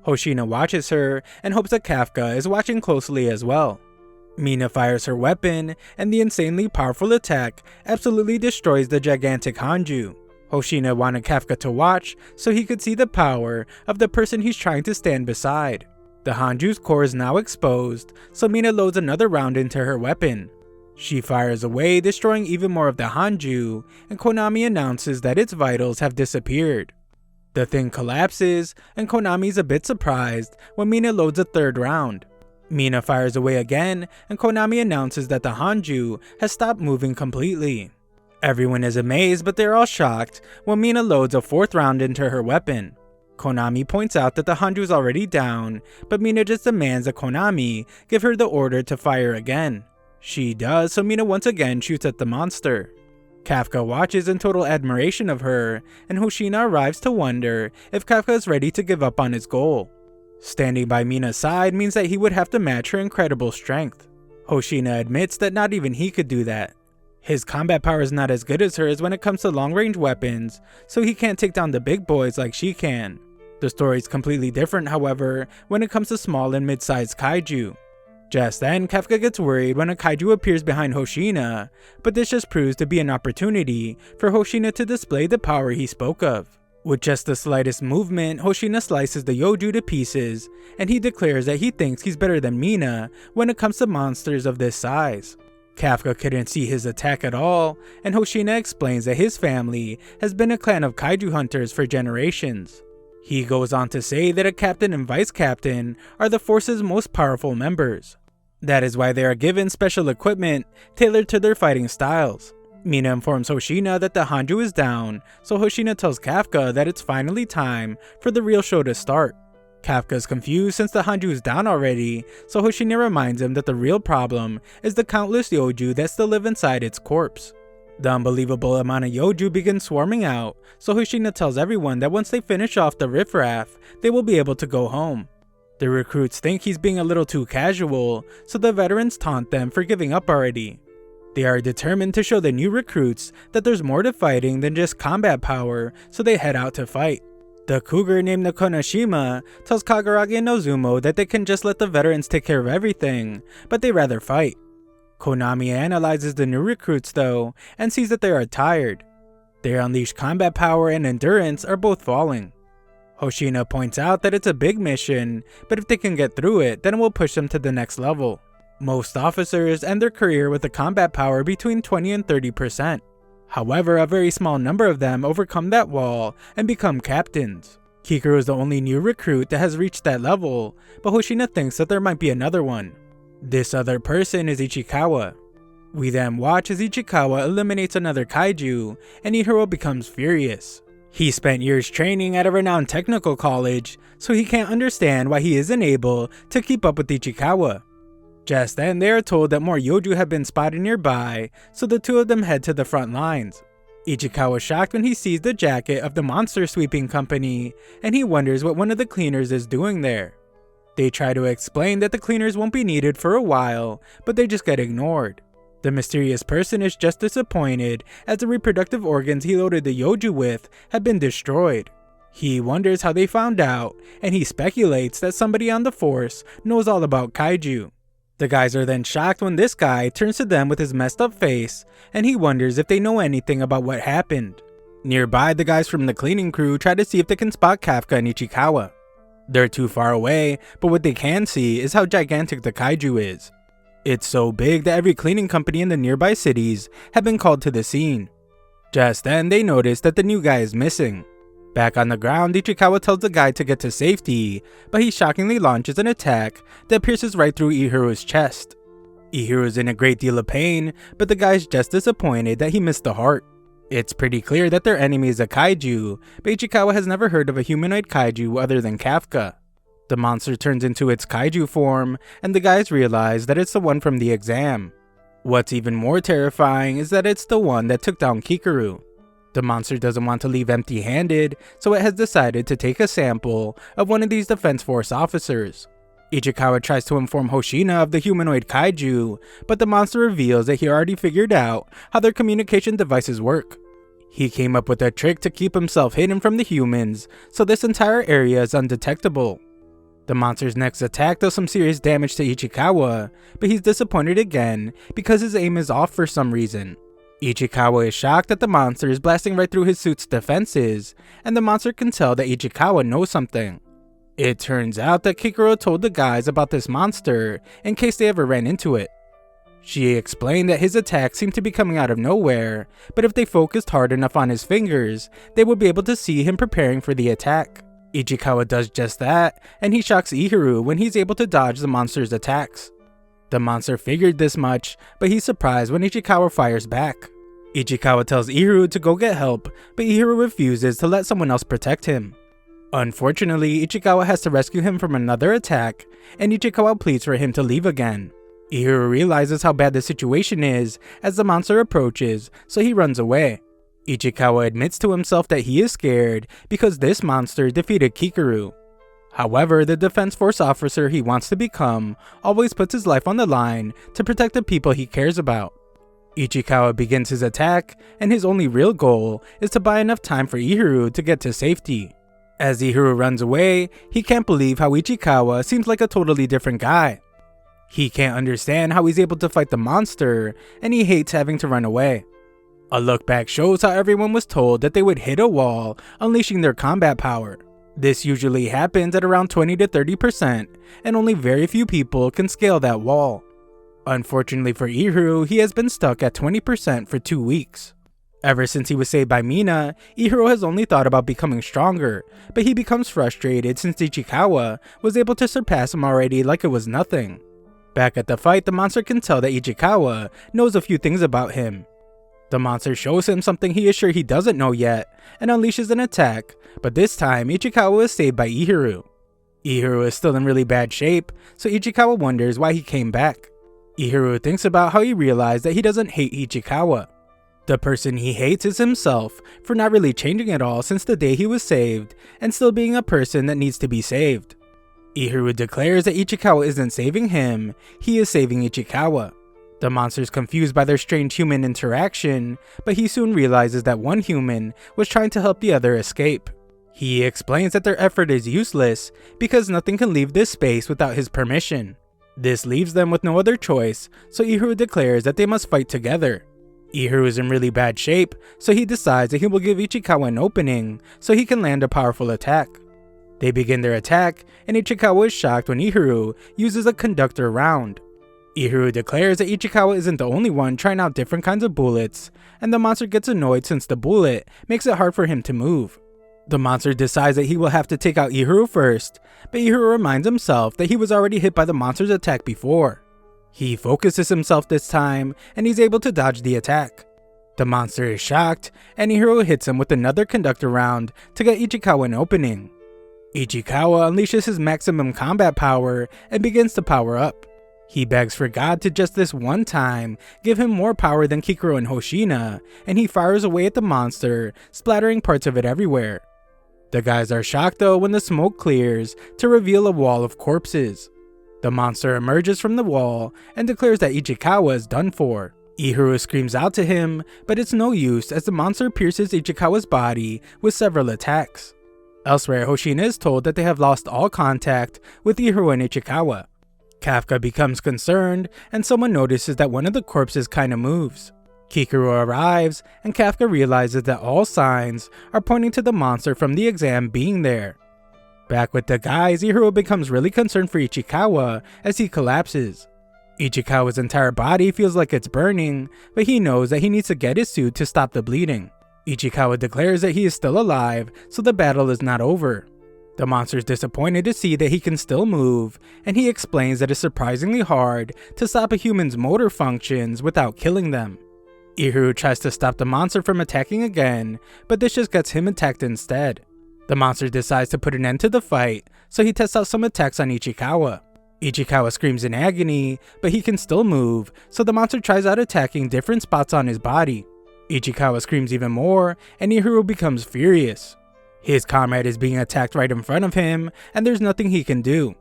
Hoshina watches her and hopes that Kafka is watching closely as well. Mina fires her weapon, and the insanely powerful attack absolutely destroys the gigantic Hanju. Hoshina wanted Kafka to watch so he could see the power of the person he's trying to stand beside. The Hanju's core is now exposed, so Mina loads another round into her weapon. She fires away, destroying even more of the Hanju, and Konami announces that its vitals have disappeared. The thing collapses, and Konami is a bit surprised when Mina loads a third round. Mina fires away again, and Konami announces that the Hanju has stopped moving completely. Everyone is amazed, but they're all shocked when Mina loads a fourth round into her weapon. Konami points out that the Hanju is already down, but Mina just demands that Konami give her the order to fire again. She does, so Mina once again shoots at the monster. Kafka watches in total admiration of her, and Hoshina arrives to wonder if Kafka is ready to give up on his goal. Standing by Mina's side means that he would have to match her incredible strength. Hoshina admits that not even he could do that. His combat power is not as good as hers when it comes to long-range weapons, so he can't take down the big boys like she can. The story is completely different, however, when it comes to small and mid-sized kaiju. Just then, Kafka gets worried when a kaiju appears behind Hoshina, but this just proves to be an opportunity for Hoshina to display the power he spoke of. With just the slightest movement, Hoshina slices the Yoju to pieces, and he declares that he thinks he's better than Mina when it comes to monsters of this size. Kafka couldn't see his attack at all, and Hoshina explains that his family has been a clan of kaiju hunters for generations. He goes on to say that a captain and vice captain are the force's most powerful members. That is why they are given special equipment tailored to their fighting styles. Mina informs Hoshina that the Hanju is down, so Hoshina tells Kafka that it's finally time for the real show to start. Kafka is confused since the Hanju is down already, so Hoshina reminds him that the real problem is the countless Yoju that still live inside its corpse. The unbelievable amount of Yoju begins swarming out, so Hoshina tells everyone that once they finish off the riffraff, they will be able to go home. The recruits think he's being a little too casual, so the veterans taunt them for giving up already. They are determined to show the new recruits that there's more to fighting than just combat power, so they head out to fight. The cougar named Nakonashima tells Kagaragi and Nozumo that they can just let the veterans take care of everything, but they rather fight. Konami analyzes the new recruits though, and sees that they are tired. Their unleashed combat power and endurance are both falling. Hoshina points out that it's a big mission, but if they can get through it, then it will push them to the next level. Most officers end their career with a combat power between 20 and 30%. However, a very small number of them overcome that wall and become captains. Kikuru is the only new recruit that has reached that level, but Hoshina thinks that there might be another one. This other person is Ichikawa. We then watch as Ichikawa eliminates another kaiju, and Ihiro becomes furious. He spent years training at a renowned technical college, so he can't understand why he isn't able to keep up with Ichikawa. Just then, they are told that more Yoju have been spotted nearby, so the two of them head to the front lines. Ichikawa is shocked when he sees the jacket of the monster sweeping company, and he wonders what one of the cleaners is doing there. They try to explain that the cleaners won't be needed for a while, but they just get ignored. The mysterious person is just disappointed as the reproductive organs he loaded the Yoju with have been destroyed. He wonders how they found out, and he speculates that somebody on the force knows all about kaiju. The guys are then shocked when this guy turns to them with his messed up face, and he wonders if they know anything about what happened. Nearby, the guys from the cleaning crew try to see if they can spot Kafka and Ichikawa. They're too far away, but what they can see is how gigantic the kaiju is. It's so big that every cleaning company in the nearby cities have been called to the scene. Just then, they notice that the new guy is missing. Back on the ground, Ichikawa tells the guy to get to safety, but he shockingly launches an attack that pierces right through Ihiru's chest. Ihiru's in a great deal of pain, but the guy's just disappointed that he missed the heart. It's pretty clear that their enemy is a kaiju, but Ichikawa has never heard of a humanoid kaiju other than Kafka. The monster turns into its kaiju form, and the guys realize that it's the one from the exam. What's even more terrifying is that it's the one that took down Kikaru. The monster doesn't want to leave empty-handed, so it has decided to take a sample of one of these Defense Force officers. Ichikawa tries to inform Hoshina of the humanoid kaiju, but the monster reveals that he already figured out how their communication devices work. He came up with a trick to keep himself hidden from the humans, so this entire area is undetectable. The monster's next attack does some serious damage to Ichikawa, but he's disappointed again because his aim is off for some reason. Ichikawa is shocked that the monster is blasting right through his suit's defenses, and the monster can tell that Ichikawa knows something. It turns out that Kikoro told the guys about this monster in case they ever ran into it. She explained that his attacks seemed to be coming out of nowhere, but if they focused hard enough on his fingers, they would be able to see him preparing for the attack. Ichikawa does just that, and he shocks Ihiru when he's able to dodge the monster's attacks. The monster figured this much, but he's surprised when Ichikawa fires back. Ichikawa tells Ihiru to go get help, but Ihiru refuses to let someone else protect him. Unfortunately, Ichikawa has to rescue him from another attack, and Ichikawa pleads for him to leave again. Ihiru realizes how bad the situation is as the monster approaches, so he runs away. Ichikawa admits to himself that he is scared because this monster defeated Kikaru. However, the Defense Force officer he wants to become always puts his life on the line to protect the people he cares about. Ichikawa begins his attack, and his only real goal is to buy enough time for Ihiru to get to safety. As Ihiru runs away, he can't believe how Ichikawa seems like a totally different guy. He can't understand how he's able to fight the monster, and he hates having to run away. A look back shows how everyone was told that they would hit a wall, unleashing their combat power. This usually happens at around 20 to 30%, and only very few people can scale that wall. Unfortunately for Ihiru, he has been stuck at 20% for 2 weeks. Ever since he was saved by Mina, Ihiru has only thought about becoming stronger, but he becomes frustrated since Ichikawa was able to surpass him already like it was nothing. Back at the fight, the monster can tell that Ichikawa knows a few things about him. The monster shows him something he is sure he doesn't know yet, and unleashes an attack, but this time Ichikawa is saved by Ihiru. Ihiru is still in really bad shape, so Ichikawa wonders why he came back. Ihiru thinks about how he realized that he doesn't hate Ichikawa. The person he hates is himself for not really changing at all since the day he was saved, and still being a person that needs to be saved. Ihiru declares that Ichikawa isn't saving him, he is saving Ichikawa. The monster is confused by their strange human interaction, but he soon realizes that one human was trying to help the other escape. He explains that their effort is useless because nothing can leave this space without his permission. This leaves them with no other choice, so Ihiru declares that they must fight together. Ihiru is in really bad shape, so he decides that he will give Ichikawa an opening so he can land a powerful attack. They begin their attack, and Ichikawa is shocked when Ihiru uses a conductor round. Ihiru declares that Ichikawa isn't the only one trying out different kinds of bullets, and the monster gets annoyed since the bullet makes it hard for him to move. The monster decides that he will have to take out Ihiru first, but Ihiru reminds himself that he was already hit by the monster's attack before. He focuses himself this time, and he's able to dodge the attack. The monster is shocked, and Ihiro hits him with another conductor round to get Ichikawa an opening. Ichikawa unleashes his maximum combat power and begins to power up. He begs for God to just this one time give him more power than Kikuro and Hoshina, and he fires away at the monster, splattering parts of it everywhere. The guys are shocked though when the smoke clears to reveal a wall of corpses. The monster emerges from the wall and declares that Ichikawa is done for. Ihiro screams out to him, but it's no use as the monster pierces Ichikawa's body with several attacks. Elsewhere, Hoshina is told that they have lost all contact with Ihiro and Ichikawa. Kafka becomes concerned, and someone notices that one of the corpses kinda moves. Kikuro arrives, and Kafka realizes that all signs are pointing to the monster from the exam being there. Back with the guys, Ihiro becomes really concerned for Ichikawa as he collapses. Ichikawa's entire body feels like it's burning, but he knows that he needs to get his suit to stop the bleeding. Ichikawa declares that he is still alive, so the battle is not over. The monster is disappointed to see that he can still move, and he explains that it's surprisingly hard to stop a human's motor functions without killing them. Ihiro tries to stop the monster from attacking again, but this just gets him attacked instead. The monster decides to put an end to the fight, so he tests out some attacks on Ichikawa. Ichikawa screams in agony, but he can still move, so the monster tries out attacking different spots on his body. Ichikawa screams even more, and Ihiro becomes furious. His comrade is being attacked right in front of him, and there's nothing he can do.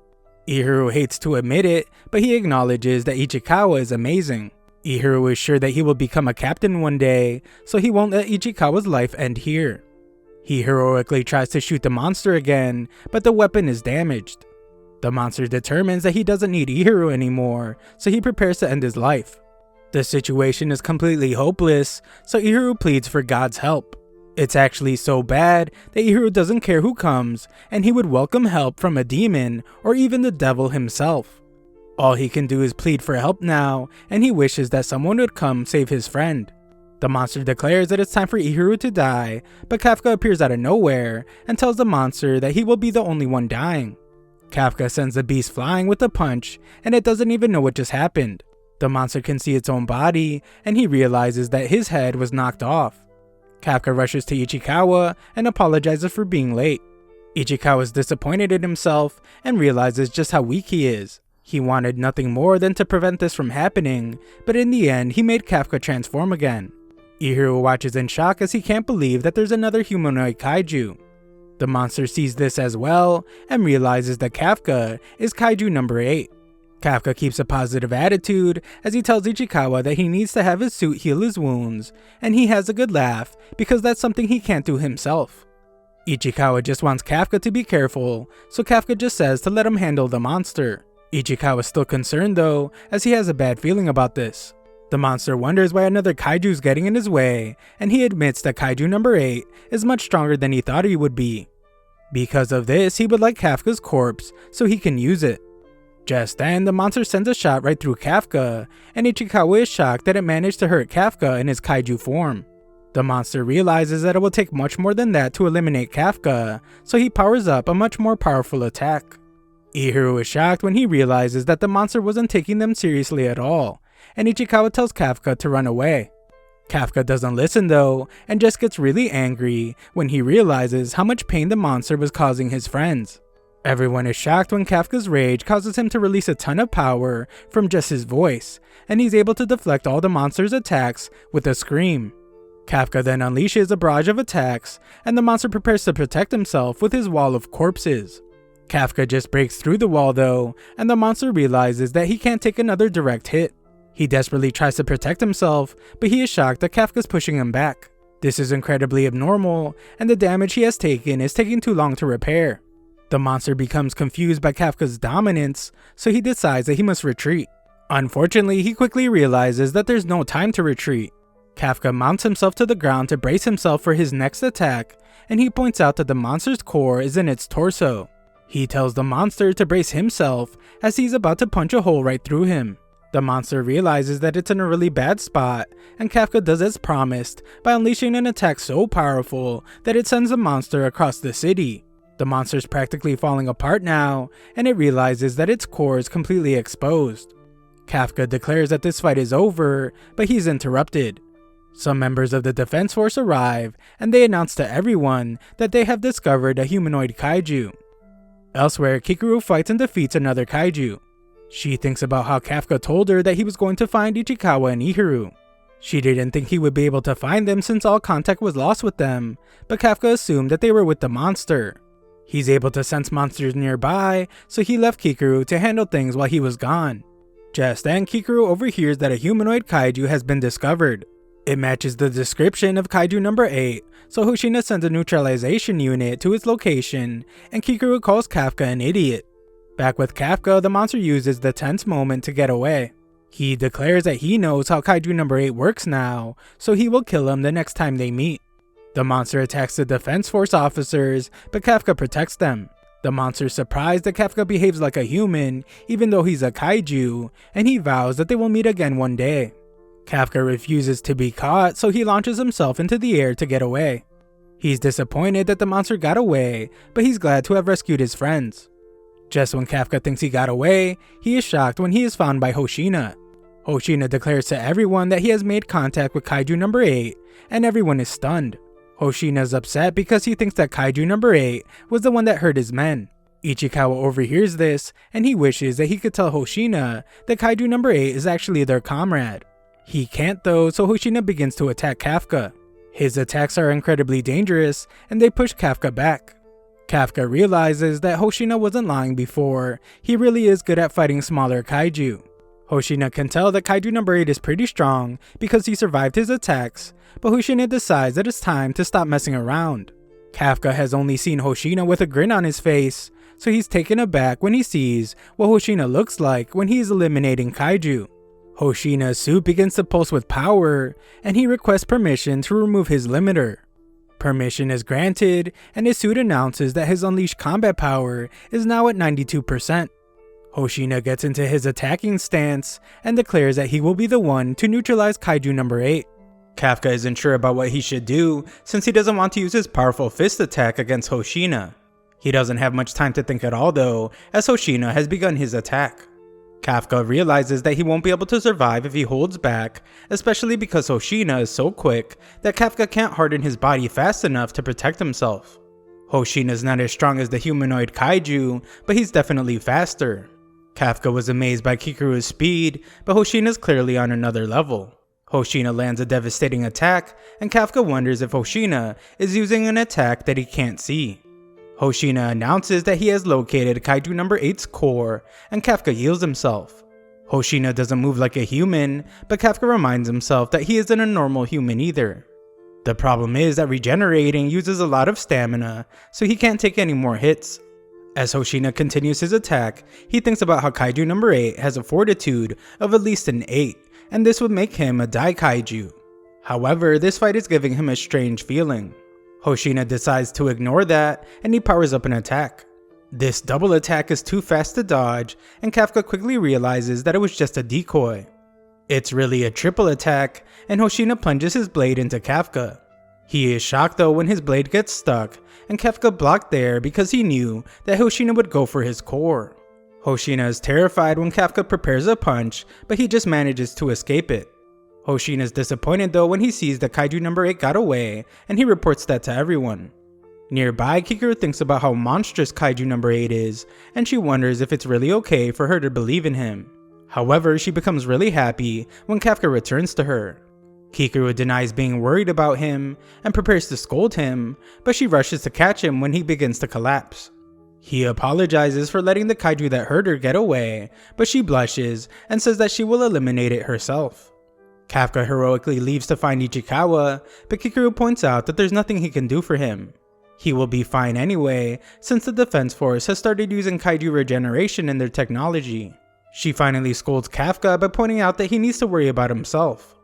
Ihiro hates to admit it, but he acknowledges that Ichikawa is amazing. Ihiro is sure that he will become a captain one day, so he won't let Ichikawa's life end here. He heroically tries to shoot the monster again, but the weapon is damaged. The monster determines that he doesn't need Ihiro anymore, so he prepares to end his life. The situation is completely hopeless, so Ihiro pleads for God's help. It's actually so bad that Ihiro doesn't care who comes, and he would welcome help from a demon or even the devil himself. All he can do is plead for help now, and he wishes that someone would come save his friend. The monster declares that it's time for Ihiro to die, but Kafka appears out of nowhere and tells the monster that he will be the only one dying. Kafka sends the beast flying with a punch, and it doesn't even know what just happened. The monster can see its own body, and he realizes that his head was knocked off. Kafka rushes to Ichikawa and apologizes for being late. Ichikawa is disappointed in himself and realizes just how weak he is. He wanted nothing more than to prevent this from happening, but in the end he made Kafka transform again. Ihiro watches in shock as he can't believe that there's another humanoid kaiju. The monster sees this as well and realizes that Kafka is kaiju number 8. Kafka keeps a positive attitude as he tells Ichikawa that he needs to have his suit heal his wounds, and he has a good laugh because that's something he can't do himself. Ichikawa just wants Kafka to be careful, so Kafka just says to let him handle the monster. Ichikawa is still concerned though, as he has a bad feeling about this. The monster wonders why another kaiju is getting in his way, and he admits that kaiju number 8 is much stronger than he thought he would be. Because of this, he would like Kafka's corpse so he can use it. Just then, the monster sends a shot right through Kafka, and Ichikawa is shocked that it managed to hurt Kafka in his kaiju form. The monster realizes that it will take much more than that to eliminate Kafka, so he powers up a much more powerful attack. Ihiro is shocked when he realizes that the monster wasn't taking them seriously at all, and Ichikawa tells Kafka to run away. Kafka doesn't listen though, and just gets really angry when he realizes how much pain the monster was causing his friends. Everyone is shocked when Kafka's rage causes him to release a ton of power from just his voice, and he's able to deflect all the monster's attacks with a scream. Kafka then unleashes a barrage of attacks, and the monster prepares to protect himself with his wall of corpses. Kafka just breaks through the wall though, and the monster realizes that he can't take another direct hit. He desperately tries to protect himself, but he is shocked that Kafka's pushing him back. This is incredibly abnormal, and the damage he has taken is taking too long to repair. The monster becomes confused by Kafka's dominance, so he decides that he must retreat. Unfortunately, he quickly realizes that there's no time to retreat. Kafka mounts himself to the ground to brace himself for his next attack, and he points out that the monster's core is in its torso. He tells the monster to brace himself as he's about to punch a hole right through him. The monster realizes that it's in a really bad spot, and Kafka does as promised by unleashing an attack so powerful that it sends the monster across the city. The monster's practically falling apart now, and it realizes that its core is completely exposed. Kafka declares that this fight is over, but he's interrupted. Some members of the defense force arrive, and they announce to everyone that they have discovered a humanoid kaiju. Elsewhere, Kikuru fights and defeats another kaiju. She thinks about how Kafka told her that he was going to find Ichikawa and Ihiru. She didn't think he would be able to find them since all contact was lost with them, but Kafka assumed that they were with the monster. He's able to sense monsters nearby, so he left Kikuru to handle things while he was gone. Just then, Kikuru overhears that a humanoid kaiju has been discovered. It matches the description of kaiju number 8, so Hoshina sends a neutralization unit to its location, and Kikuru calls Kafka an idiot. Back with Kafka, the monster uses the tense moment to get away. He declares that he knows how kaiju number 8 works now, so he will kill him the next time they meet. The monster attacks the defense force officers, but Kafka protects them. The monster is surprised that Kafka behaves like a human, even though he's a kaiju, and he vows that they will meet again one day. Kafka refuses to be caught, so he launches himself into the air to get away. He's disappointed that the monster got away, but he's glad to have rescued his friends. Just when Kafka thinks he got away, he is shocked when he is found by Hoshina. Hoshina declares to everyone that he has made contact with kaiju number 8, and everyone is stunned. Hoshina is upset because he thinks that kaiju number 8 was the one that hurt his men. Ichikawa overhears this, and he wishes that he could tell Hoshina that kaiju number 8 is actually their comrade. He can't though, so Hoshina begins to attack Kafka. His attacks are incredibly dangerous, and they push Kafka back. Kafka realizes that Hoshina wasn't lying before, he really is good at fighting smaller kaiju. Hoshina can tell that kaiju number 8 is pretty strong because he survived his attacks, but Hoshina decides that it's time to stop messing around. Kafka has only seen Hoshina with a grin on his face, so he's taken aback when he sees what Hoshina looks like when he is eliminating kaiju. Hoshina's suit begins to pulse with power, and he requests permission to remove his limiter. Permission is granted, and his suit announces that his unleashed combat power is now at 92%. Hoshina gets into his attacking stance and declares that he will be the one to neutralize kaiju number 8. Kafka isn't sure about what he should do since he doesn't want to use his powerful fist attack against Hoshina. He doesn't have much time to think at all though, as Hoshina has begun his attack. Kafka realizes that he won't be able to survive if he holds back, especially because Hoshina is so quick that Kafka can't harden his body fast enough to protect himself. Hoshina is not as strong as the humanoid kaiju, but he's definitely faster. Kafka was amazed by Kikuru's speed, but Hoshina is clearly on another level. Hoshina lands a devastating attack, and Kafka wonders if Hoshina is using an attack that he can't see. Hoshina announces that he has located kaiju number 8's core, and Kafka heals himself. Hoshina doesn't move like a human, but Kafka reminds himself that he isn't a normal human either. The problem is that regenerating uses a lot of stamina, so he can't take any more hits. As Hoshina continues his attack, he thinks about how kaiju number 8 has a fortitude of at least an 8, and this would make him a Daikaiju. However, this fight is giving him a strange feeling. Hoshina decides to ignore that, and he powers up an attack. This double attack is too fast to dodge, and Kafka quickly realizes that it was just a decoy. It's really a triple attack, and Hoshina plunges his blade into Kafka. He is shocked though when his blade gets stuck, and Kafka blocked there because he knew that Hoshina would go for his core. Hoshina is terrified when Kafka prepares a punch, but he just manages to escape it. Hoshina is disappointed though when he sees that kaiju number 8 got away, and he reports that to everyone. Nearby, Kikuru thinks about how monstrous kaiju number 8 is, and she wonders if it's really okay for her to believe in him. However, she becomes really happy when Kafka returns to her. Kikuru denies being worried about him and prepares to scold him, but she rushes to catch him when he begins to collapse. He apologizes for letting the kaiju that hurt her get away, but she blushes and says that she will eliminate it herself. Kafka heroically leaves to find Ichikawa, but Kikuru points out that there's nothing he can do for him. He will be fine anyway, since the defense force has started using kaiju regeneration in their technology. She finally scolds Kafka by pointing out that he needs to worry about himself.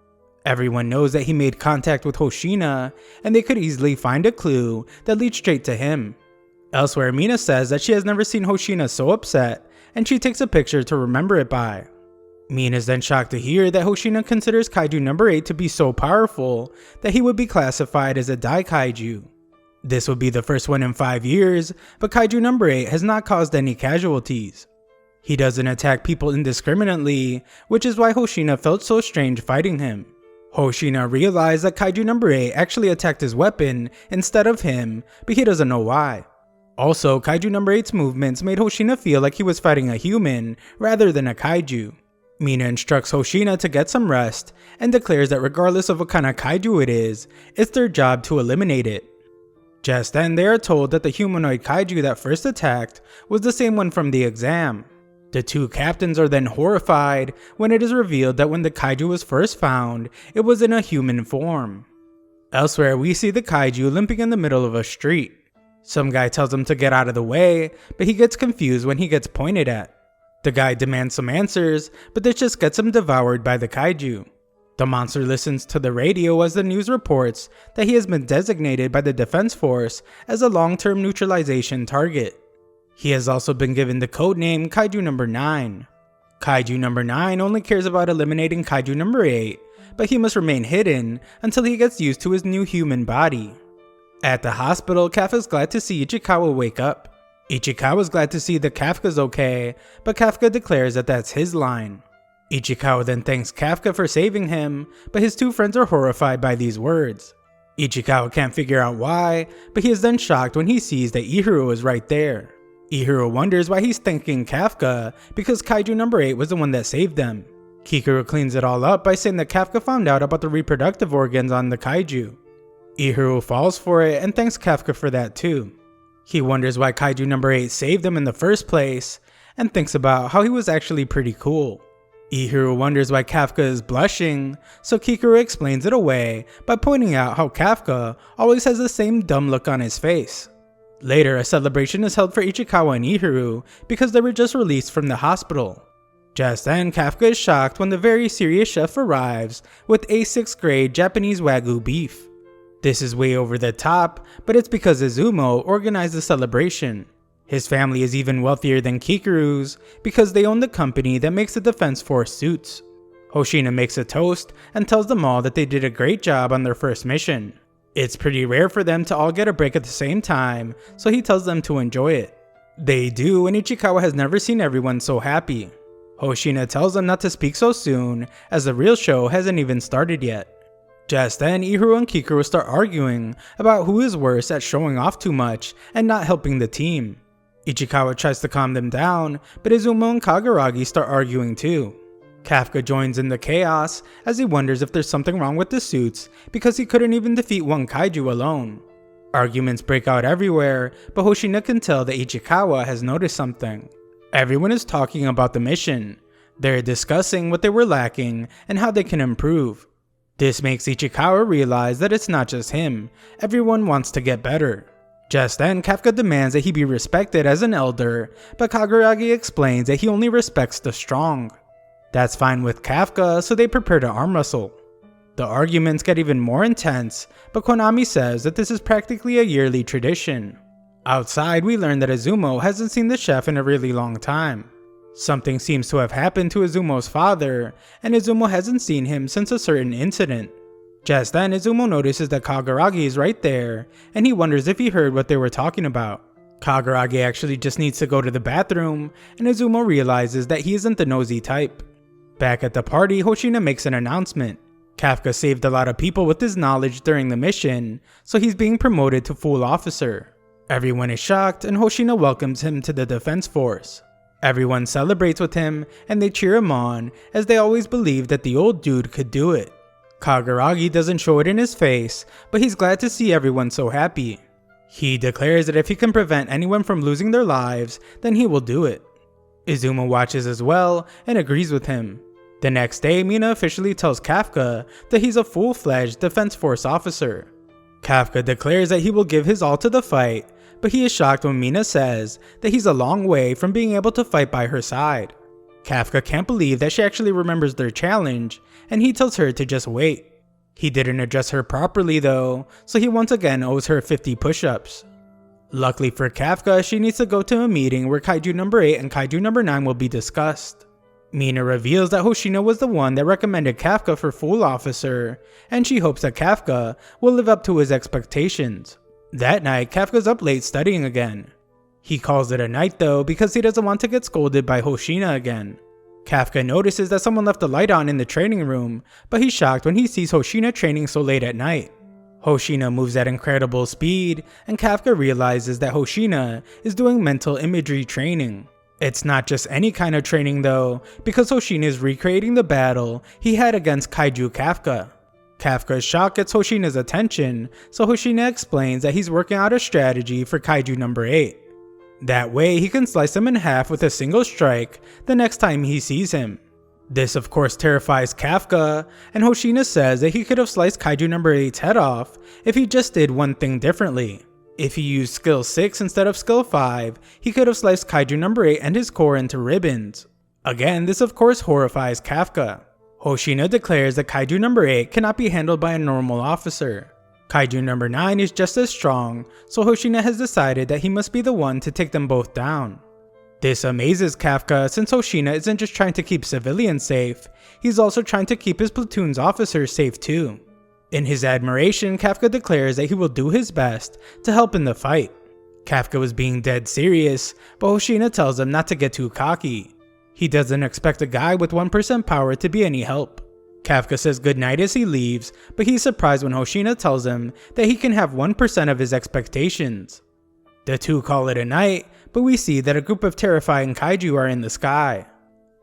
Everyone knows that he made contact with Hoshina, and they could easily find a clue that leads straight to him. Elsewhere, Mina says that she has never seen Hoshina so upset, and she takes a picture to remember it by. Mina is then shocked to hear that Hoshina considers kaiju number 8 to be so powerful that he would be classified as a Daikaiju. This would be the first one in 5 years, but kaiju number 8 has not caused any casualties. He doesn't attack people indiscriminately, which is why Hoshina felt so strange fighting him. Hoshina realized that Kaiju number 8 actually attacked his weapon instead of him, but he doesn't know why. Also, Kaiju number 8's movements made Hoshina feel like he was fighting a human rather than a kaiju. Mina instructs Hoshina to get some rest and declares that regardless of what kind of kaiju it is, it's their job to eliminate it. Just then, they are told that the humanoid kaiju that first attacked was the same one from the exam. The two captains are then horrified when it is revealed that when the kaiju was first found, it was in a human form. Elsewhere, we see the kaiju limping in the middle of a street. Some guy tells him to get out of the way, but he gets confused when he gets pointed at. The guy demands some answers, but this just gets him devoured by the kaiju. The monster listens to the radio as the news reports that he has been designated by the Defense Force as a long-term neutralization target. He has also been given the codename Kaiju number 9. Kaiju number 9 only cares about eliminating Kaiju number 8, but he must remain hidden until he gets used to his new human body. At the hospital, Kafka's glad to see Ichikawa wake up. Ichikawa's glad to see that Kafka's okay, but Kafka declares that that's his line. Ichikawa then thanks Kafka for saving him, but his two friends are horrified by these words. Ichikawa can't figure out why, but he is then shocked when he sees that Ihiro is right there. Ihiro wonders why he's thanking Kafka because Kaiju number 8 was the one that saved them. Kikuro cleans it all up by saying that Kafka found out about the reproductive organs on the kaiju. Ihiro falls for it and thanks Kafka for that too. He wonders why Kaiju number 8 saved them in the first place, and thinks about how he was actually pretty cool. Ihiro wonders why Kafka is blushing, so Kikuro explains it away by pointing out how Kafka always has the same dumb look on his face. Later, a celebration is held for Ichikawa and Ihiro because they were just released from the hospital. Just then, Kafka is shocked when the very serious chef arrives with a 6th grade Japanese Wagyu beef. This is way over the top, but it's because Izumo organized the celebration. His family is even wealthier than Kikuru's because they own the company that makes the Defense Force suits. Hoshina makes a toast and tells them all that they did a great job on their first mission. It's pretty rare for them to all get a break at the same time, so he tells them to enjoy it. They do, and Ichikawa has never seen everyone so happy. Hoshina tells them not to speak so soon, as the real show hasn't even started yet. Just then, Ihiro and Kikuro start arguing about who is worse at showing off too much and not helping the team. Ichikawa tries to calm them down, but Izumo and Kaguragi start arguing too. Kafka joins in the chaos as he wonders if there's something wrong with the suits because he couldn't even defeat one kaiju alone. Arguments break out everywhere, but Hoshina can tell that Ichikawa has noticed something. Everyone is talking about the mission. They're discussing what they were lacking and how they can improve. This makes Ichikawa realize that it's not just him, everyone wants to get better. Just then, Kafka demands that he be respected as an elder, but Kaguragi explains that he only respects the strong. That's fine with Kafka, so they prepare to arm wrestle. The arguments get even more intense, but Konami says that this is practically a yearly tradition. Outside, we learn that Izumo hasn't seen the chef in a really long time. Something seems to have happened to Izumo's father, and Izumo hasn't seen him since a certain incident. Just then, Izumo notices that Kaguragi is right there, and he wonders if he heard what they were talking about. Kaguragi actually just needs to go to the bathroom, and Izumo realizes that he isn't the nosy type. Back at the party, Hoshina makes an announcement. Kafka saved a lot of people with his knowledge during the mission, so he's being promoted to full officer. Everyone is shocked, and Hoshina welcomes him to the Defense Force. Everyone celebrates with him, and they cheer him on, as they always believed that the old dude could do it. Kaguragi doesn't show it in his face, but he's glad to see everyone so happy. He declares that if he can prevent anyone from losing their lives, then he will do it. Izumo watches as well, and agrees with him. The next day, Mina officially tells Kafka that he's a full-fledged Defense Force officer. Kafka declares that he will give his all to the fight, but he is shocked when Mina says that he's a long way from being able to fight by her side. Kafka can't believe that she actually remembers their challenge, and he tells her to just wait. He didn't address her properly though, so he once again owes her 50 push-ups. Luckily for Kafka, she needs to go to a meeting where Kaiju number 8 and Kaiju number 9 will be discussed. Mina reveals that Hoshina was the one that recommended Kafka for full officer, and she hopes that Kafka will live up to his expectations. That night, Kafka's up late studying again. He calls it a night though because he doesn't want to get scolded by Hoshina again. Kafka notices that someone left the light on in the training room, but he's shocked when he sees Hoshina training so late at night. Hoshina moves at incredible speed, and Kafka realizes that Hoshina is doing mental imagery training. It's not just any kind of training though, because Hoshina is recreating the battle he had against Kaiju Kafka. Kafka's shock gets Hoshina's attention, so Hoshina explains that he's working out a strategy for Kaiju number 8. That way he can slice him in half with a single strike the next time he sees him. This of course terrifies Kafka, and Hoshina says that he could have sliced Kaiju number 8's head off if he just did one thing differently. If he used skill 6 instead of skill 5, he could have sliced Kaiju number 8 and his core into ribbons. Again, this of course horrifies Kafka. Hoshina declares that Kaiju number 8 cannot be handled by a normal officer. Kaiju number 9 is just as strong, so Hoshina has decided that he must be the one to take them both down. This amazes Kafka since Hoshina isn't just trying to keep civilians safe, he's also trying to keep his platoon's officers safe too. In his admiration, Kafka declares that he will do his best to help in the fight. Kafka was being dead serious, but Hoshina tells him not to get too cocky. He doesn't expect a guy with 1% power to be any help. Kafka says goodnight as he leaves, but he's surprised when Hoshina tells him that he can have 1% of his expectations. The two call it a night, but we see that a group of terrifying kaiju are in the sky.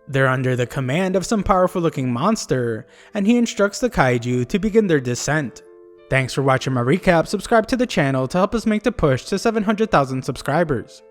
They're under the command of some powerful looking monster, and he instructs the kaiju to begin their descent. Thanks for watching my recap. Subscribe to the channel to help us make the push to 700,000 subscribers.